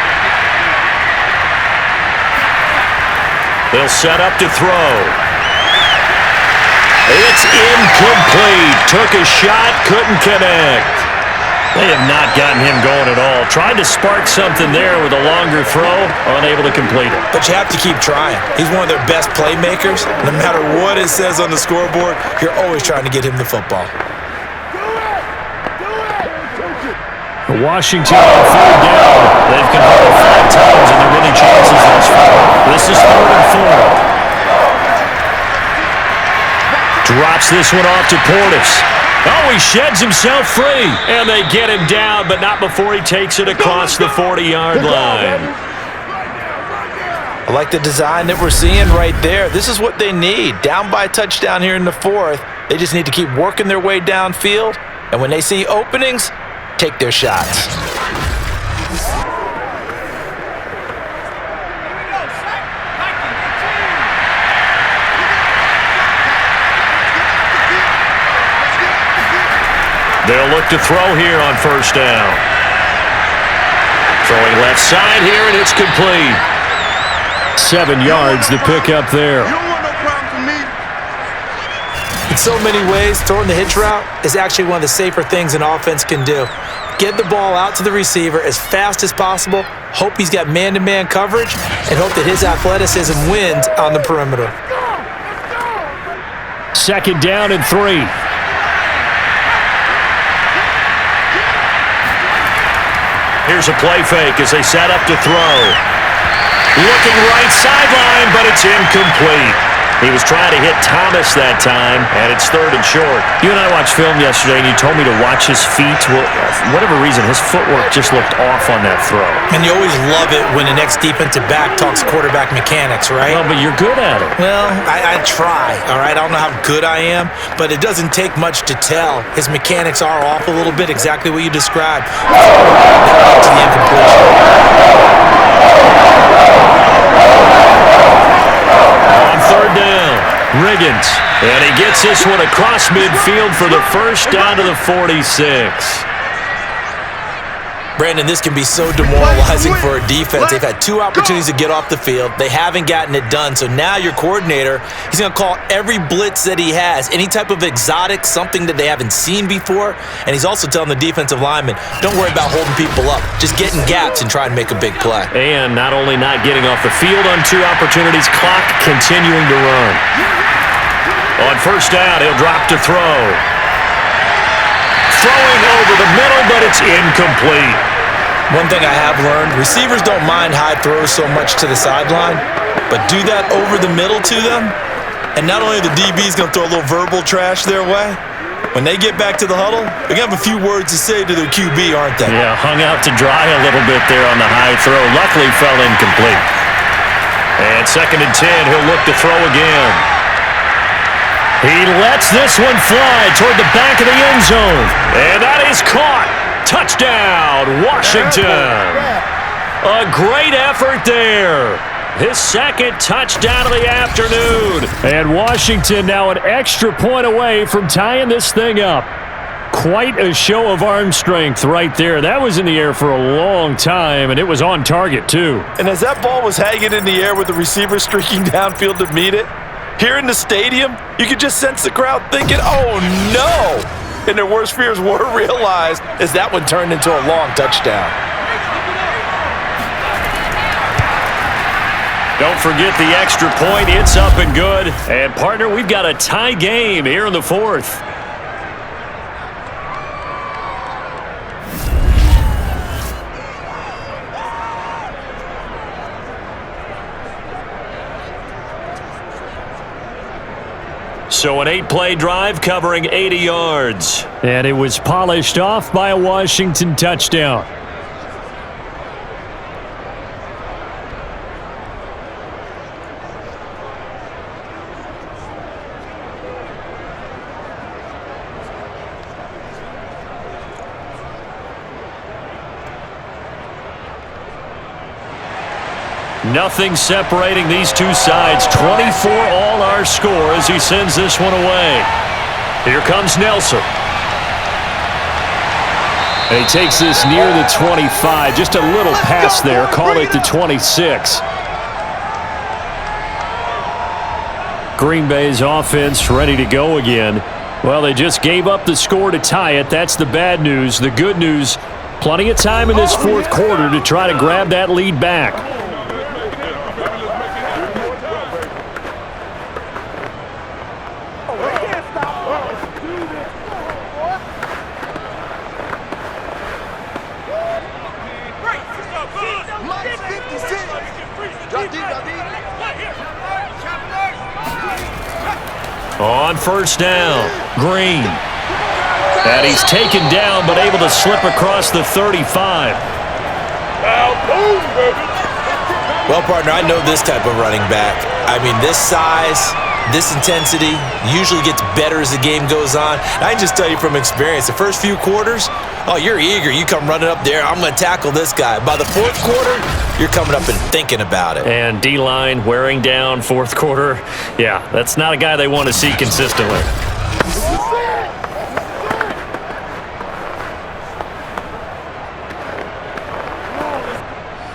They'll set up to throw. It's incomplete. Took a shot, couldn't connect. They have not gotten him going at all. Tried to spark something there with a longer throw, unable to complete it. But you have to keep trying. He's one of their best playmakers. No matter what it says on the scoreboard, you're always trying to get him the football. Washington on 3rd down. They've converted 5 times and they're winning chances thus far. This is 3rd and 4. Drops this one off to Portis. Oh, he sheds himself free. And they get him down, but not before he takes it across the 40-yard line. I like the design that we're seeing right there. This is what they need. Down by a touchdown here in the 4th. They just need to keep working their way downfield. And when they see openings, take their shots. to throw here on first down. Throwing left side here, and it's complete. 7 yards to pick up there. In so many ways, throwing the hitch route is actually one of the safer things an offense can do. Get the ball out to the receiver as fast as possible, hope he's got man-to-man coverage, and hope that his athleticism wins on the perimeter. 2nd down and 3. Here's a play fake as they set up to throw. Looking right sideline, but it's incomplete. He was trying to hit Thomas that time, and it's 3rd and short. You and I watched film yesterday, and you told me to watch his feet. Well, for whatever reason, his footwork just looked off on that throw. And you always love it when the next defensive back talks quarterback mechanics, right? Well, but you're good at it. Well, I try, all right? I don't know how good I am, but it doesn't take much to tell. His mechanics are off a little bit, exactly what you described. To the incompletion. On 3rd down, Riggins. And he gets this one across midfield for the first down to the 46. Brandon, this can be so demoralizing for a defense. They've had 2 opportunities to get off the field. They haven't gotten it done. So now your coordinator, he's going to call every blitz that he has, any type of exotic, something that they haven't seen before. And he's also telling the defensive lineman, don't worry about holding people up. Just get in gaps and try and make a big play. And not only not getting off the field on 2 opportunities, clock continuing to run. On first down, he'll drop to throw. Throwing over the middle, but it's incomplete. One thing I have learned, receivers don't mind high throws so much to the sideline, but do that over the middle to them, and not only are the DBs going to throw a little verbal trash their way, when they get back to the huddle, they're going to have a few words to say to their QB, aren't they? Yeah, hung out to dry a little bit there on the high throw. Luckily fell incomplete. And 2nd and 10, he'll look to throw again. He lets this one fly toward the back of the end zone. And that is caught. Touchdown, Washington. A great effort there. His 2nd touchdown of the afternoon. And Washington now an extra point away from tying this thing up. Quite a show of arm strength right there. That was in the air for a long time, and it was on target, too. And as that ball was hanging in the air with the receiver streaking downfield to meet it, here in the stadium, you could just sense the crowd thinking, oh, no. And their worst fears were realized as that one turned into a long touchdown. Don't forget the extra point. It's up and good. And, partner, we've got a tie game here in the 4th. So an 8-play drive covering 80 yards. And it was polished off by a Washington touchdown. Nothing separating these two sides. 24 all our score as he sends this one away. Here comes Nelson. And he takes this near the 25. Just a little pass there. Call it the 26. Green Bay's offense ready to go again. Well, they just gave up the score to tie it. That's the bad news. The good news, plenty of time in this 4th quarter to try to grab that lead back. On first down, Green. And he's taken down, but able to slip across the 35. Well, partner, I know this type of running back. I mean, this size, this intensity usually gets better as the game goes on. And I can just tell you from experience, the first few quarters, oh, you're eager. You come running up there, I'm going to tackle this guy. By the 4th quarter, you're coming up and thinking about it. And D-line wearing down 4th quarter. Yeah, that's not a guy they want to see consistently.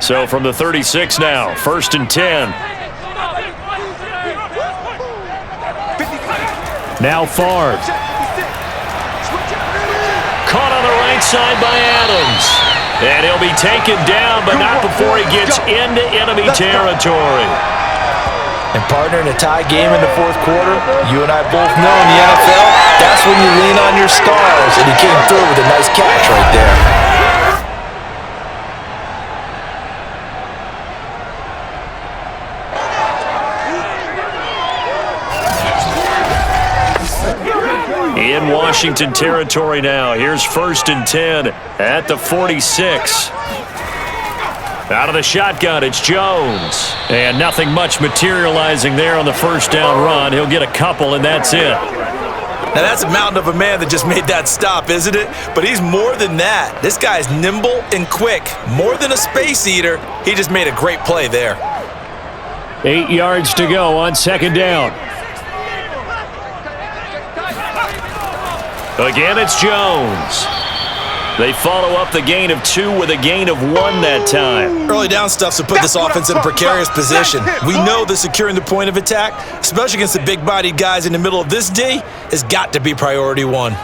So from the 36 now, 1st and 10. Now Favre. Caught on the right side by Adams. And he'll be taken down, but not before he gets into enemy territory. And partner, in a tie game in the fourth quarter, you and I both know in the NFL, that's when you lean on your stars. And he came through with a nice catch right there. In Washington territory now. Here's 1st and 10 at the 46. Out of the shotgun, it's Jones. And nothing much materializing there on the first down run. He'll get a couple, and that's it. Now, that's a mountain of a man that just made that stop, isn't it? But he's more than that. This guy's nimble and quick. More than a space eater. He just made a great play there. 8 yards to go on 2nd down. Again, it's Jones. They follow up the gain of 2 with a gain of 1 that time. Early down stuff to put this offense in a precarious position. We know that securing the point of attack, especially against the big-bodied guys in the middle of this D, has got to be priority 1.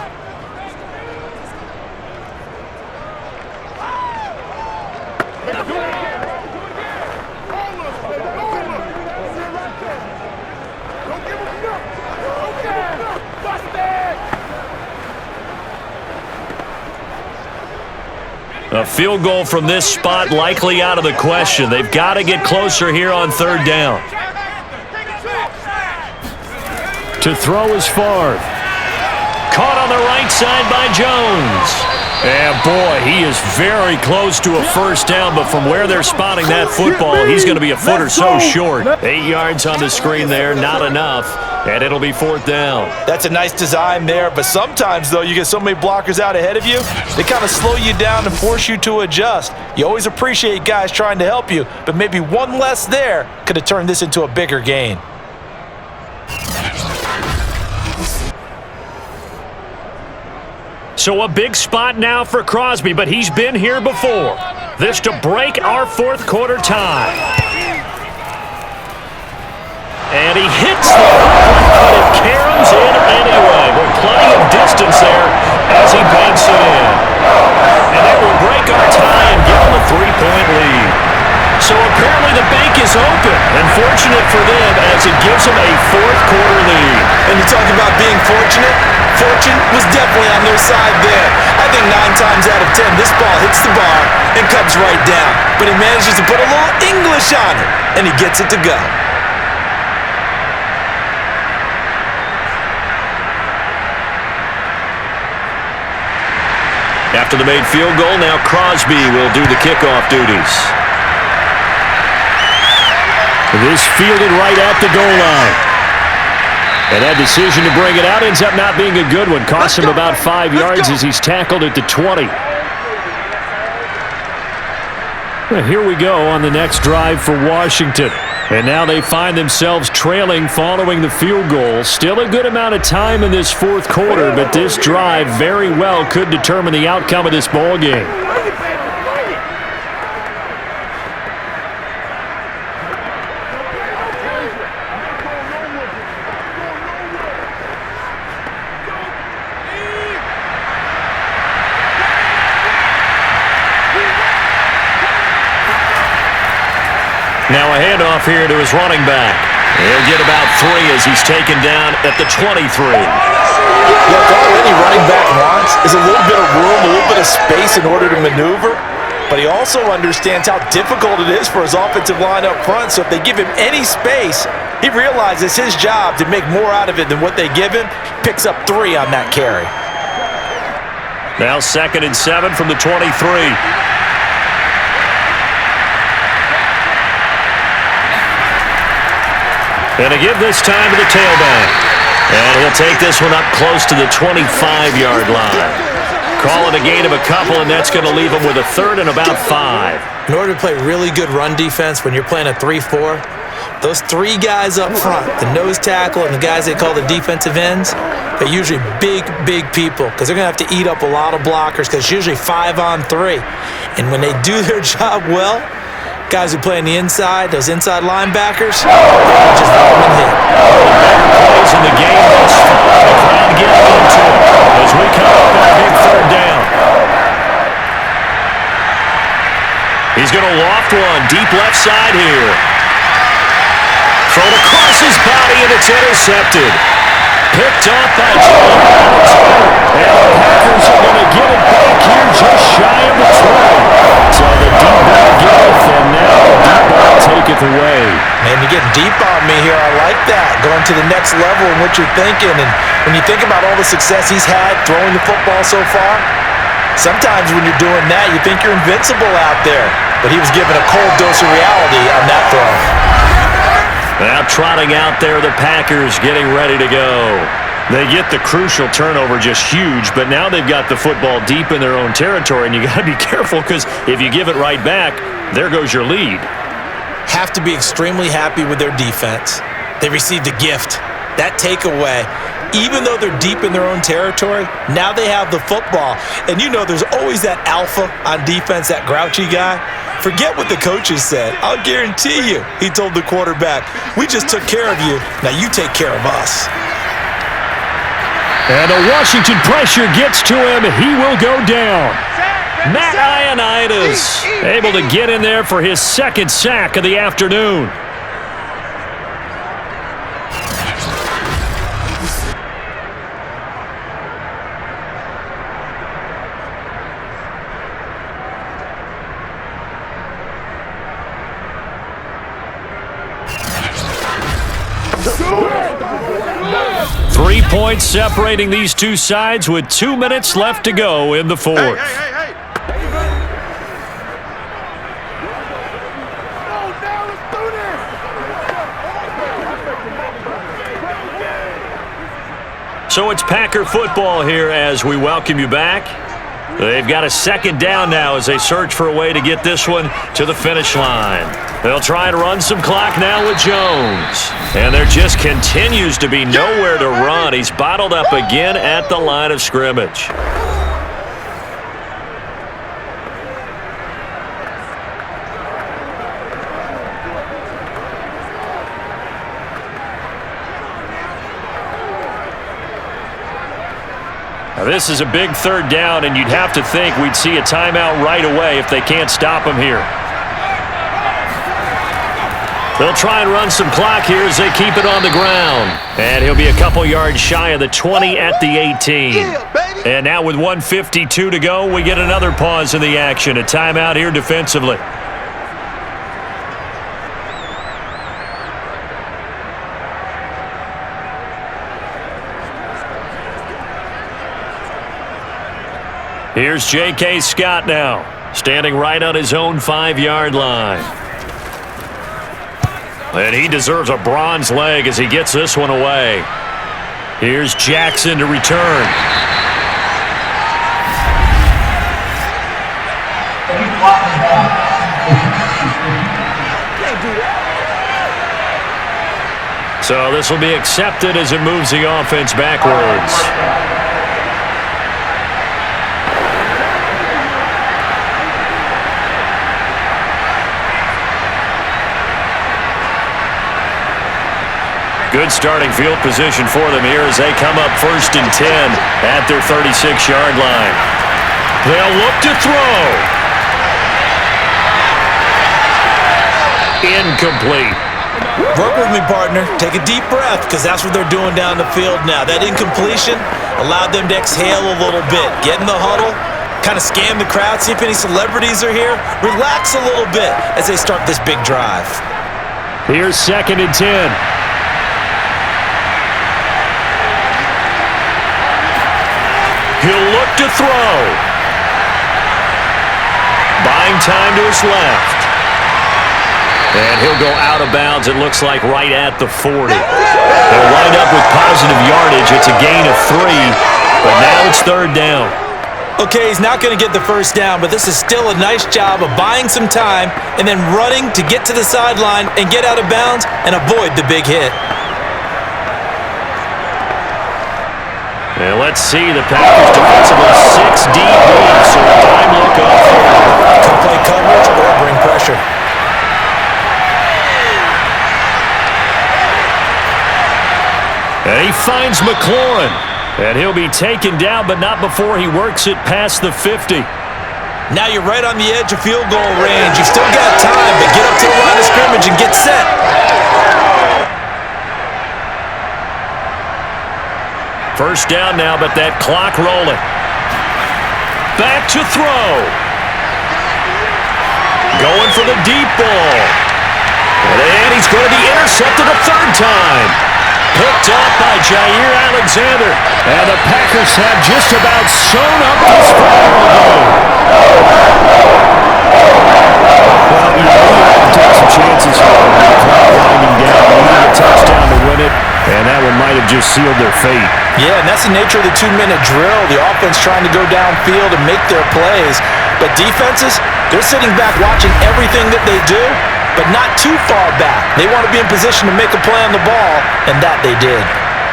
A field goal from this spot likely out of the question. They've got to get closer here on 3rd down. To throw is Favre. Caught on the right side by Jones. And boy, he is very close to a first down, but from where they're spotting that football, he's going to be a foot or so short. 8 yards on the screen there, not enough, and it'll be 4th down. That's a nice design there, but sometimes, though, you get so many blockers out ahead of you, they kind of slow you down and force you to adjust. You always appreciate guys trying to help you, but maybe one less there could have turned this into a bigger gain. So a big spot now for Crosby, but he's been here before. This to break our 4th quarter tie. And he hits the but it caroms in anyway. With plenty of distance there as he banks it in. And that will break our tie and give him a 3-point lead. So apparently the bank is open, and fortunate for them as it gives them a 4th quarter lead. And you talk about being fortunate? Fortune was definitely on their side there. I think 9 times out of 10, this ball hits the bar and comes right down. But he manages to put a little English on it, and he gets it to go. After the made field goal, now Crosby will do the kickoff duties. This fielded right at the goal line. And that decision to bring it out ends up not being a good one. Costs him about 5 yards as he's tackled at the 20. Well, here we go on the next drive for Washington. And now they find themselves trailing following the field goal. Still a good amount of time in this 4th quarter, but this drive very well could determine the outcome of this ball game. Now a handoff here to his running back. He'll get about 3 as he's taken down at the 23. Look, all any running back wants is a little bit of room, a little bit of space in order to maneuver. But he also understands how difficult it is for his offensive line up front. So if they give him any space, he realizes his job to make more out of it than what they give him. Picks up 3 on that carry. Now 2nd and 7 from the 23. And to give this time to the tailback. And he'll take this one up close to the 25-yard line. Call it a gain of a couple, and that's going to leave him with a 3rd and about 5. In order to play really good run defense when you're playing a 3-4, those 3 guys up front, the nose tackle and the guys they call the defensive ends, they're usually big, big people because they're going to have to eat up a lot of blockers because it's usually 5 on 3. And when they do their job well, Guys who play on the inside, those inside linebackers, they just let them hit. Plays in the game thus far. The crowd getting into it as we come up on a big third down. He's going to loft one deep left side here. Thrown across his body, and it's intercepted. Picked off by Jones. And the Packers are going to get it back here just shy of the 20. So the deep ball giveth, and now the deep ball taketh away. Man, you're getting deep on me here. I like that. Going to the next level in what you're thinking. And when you think about all the success he's had throwing the football so far, sometimes when you're doing that, you think you're invincible out there. But he was given a cold dose of reality on that throw. Now trotting out there, the Packers getting ready to go. They get the crucial turnover, just huge, but now they've got the football deep in their own territory, and you got to be careful because if you give it right back, there goes your lead. Have to be extremely happy with their defense. They received a gift. That takeaway, even though they're deep in their own territory, now they have the football. And you know there's always that alpha on defense, that grouchy guy. Forget what the coaches said. I'll guarantee you, he told the quarterback, we just took care of you. Now you take care of us. And the Washington pressure gets to him. He will go down. Matt Ioannidis able to get in there for his second sack of the afternoon. Points separating these two sides with 2 minutes left to go in the fourth. So it's Packer football here as we welcome you back. They've got a second down now as they search for a way to get this one to the finish line. They'll try and run some clock now with Jones. And there just continues to be nowhere to run. He's bottled up again at the line of scrimmage. Now this is a big third down, and you'd have to think we'd see a timeout right away if they can't stop him here. They'll try and run some clock here as they keep it on the ground. And he'll be a couple yards shy of the 20 at the 18. And now with 1:52 to go, we get another pause in the action. A timeout here defensively. Here's J.K. Scott now, standing right on his own 5-yard line. And he deserves a bronze leg as he gets this one away. Here's Jackson to return. So this will be accepted as it moves the offense backwards. Good starting field position for them here as they come up 1st and 10 at their 36-yard line. They'll look to throw. Incomplete. Work with me, partner. Take a deep breath because that's what they're doing down the field now. That incompletion allowed them to exhale a little bit. Get in the huddle, kind of scan the crowd, see if any celebrities are here. Relax a little bit as they start this big drive. Here's 2nd and 10. He'll look to throw. Buying time to his left. And he'll go out of bounds, it looks like, right at the 40. They'll wind up with positive yardage. It's a gain of 3, but now it's 3rd down. Okay, he's not going to get the first down, but this is still a nice job of buying some time and then running to get to the sideline and get out of bounds and avoid the big hit. And let's see, the Packers defensively 6 deep, so a time look off. Could play coverage or bring pressure. And he finds McLaurin. And he'll be taken down, but not before he works it past the 50. Now you're right on the edge of field goal range. You've still got time, but get up to the line of scrimmage and get set. First down now, but that clock rolling. Back to throw. Going for the deep ball. And he's going to be intercepted a third time. Picked up by Jair Alexander. And the Packers have just about sewn up this football game. Well, you know, you have to take some chances here. The clock winding down. They need a touchdown to win it. And that one might have just sealed their fate. Yeah, and that's the nature of the 2-minute drill. The offense trying to go downfield and make their plays. But defenses, they're sitting back watching everything that they do, but not too far back. They want to be in position to make a play on the ball, and that they did.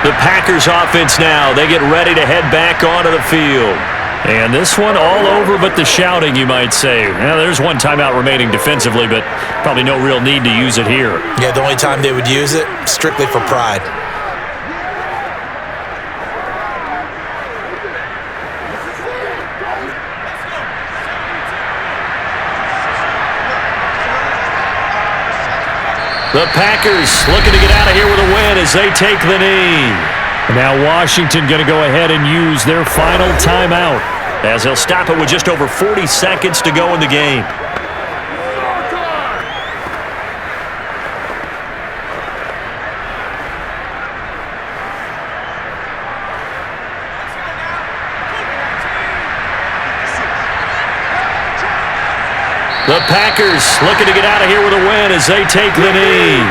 The Packers offense now, they get ready to head back onto the field. And this one all over but the shouting, you might say. Well, there's one timeout remaining defensively, but probably no real need to use it here. Yeah, the only time they would use it, strictly for pride. The Packers looking to get out of here with a win as they take the knee. Now Washington going to go ahead and use their final timeout as they'll stop it with just over 40 seconds to go in the game. The Packers looking to get out of here with a win as they take the knee.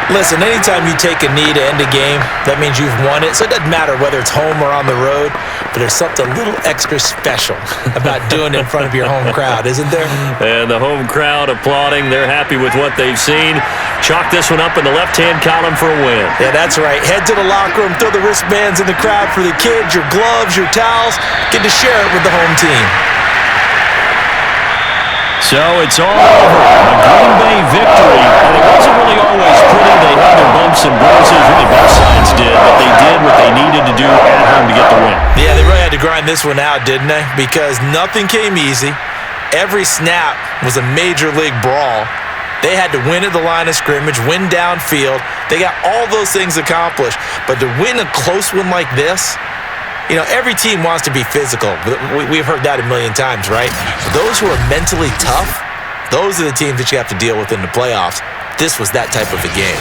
Listen, anytime you take a knee to end a game, that means you've won it. So it doesn't matter whether it's home or on the road, but there's something a little extra special about doing it in front of your home crowd, isn't there? And the home crowd applauding. They're happy with what they've seen. Chalk this one up in the left-hand column for a win. Yeah, that's right. Head to the locker room, throw the wristbands in the crowd for the kids, your gloves, your towels. Get to share it with the home team. So it's all over. A Green Bay victory. And it wasn't really always pretty. They had their bumps and bruises. Really, both sides did. But they did what they needed to do at home to get the win. Yeah, they really had to grind this one out, didn't they? Because nothing came easy. Every snap was a major league brawl. They had to win at the line of scrimmage, win downfield. They got all those things accomplished. But to win a close one like this, you know, every team wants to be physical. We've heard that a million times, right? Those who are mentally tough, those are the teams that you have to deal with in the playoffs. This was that type of a game.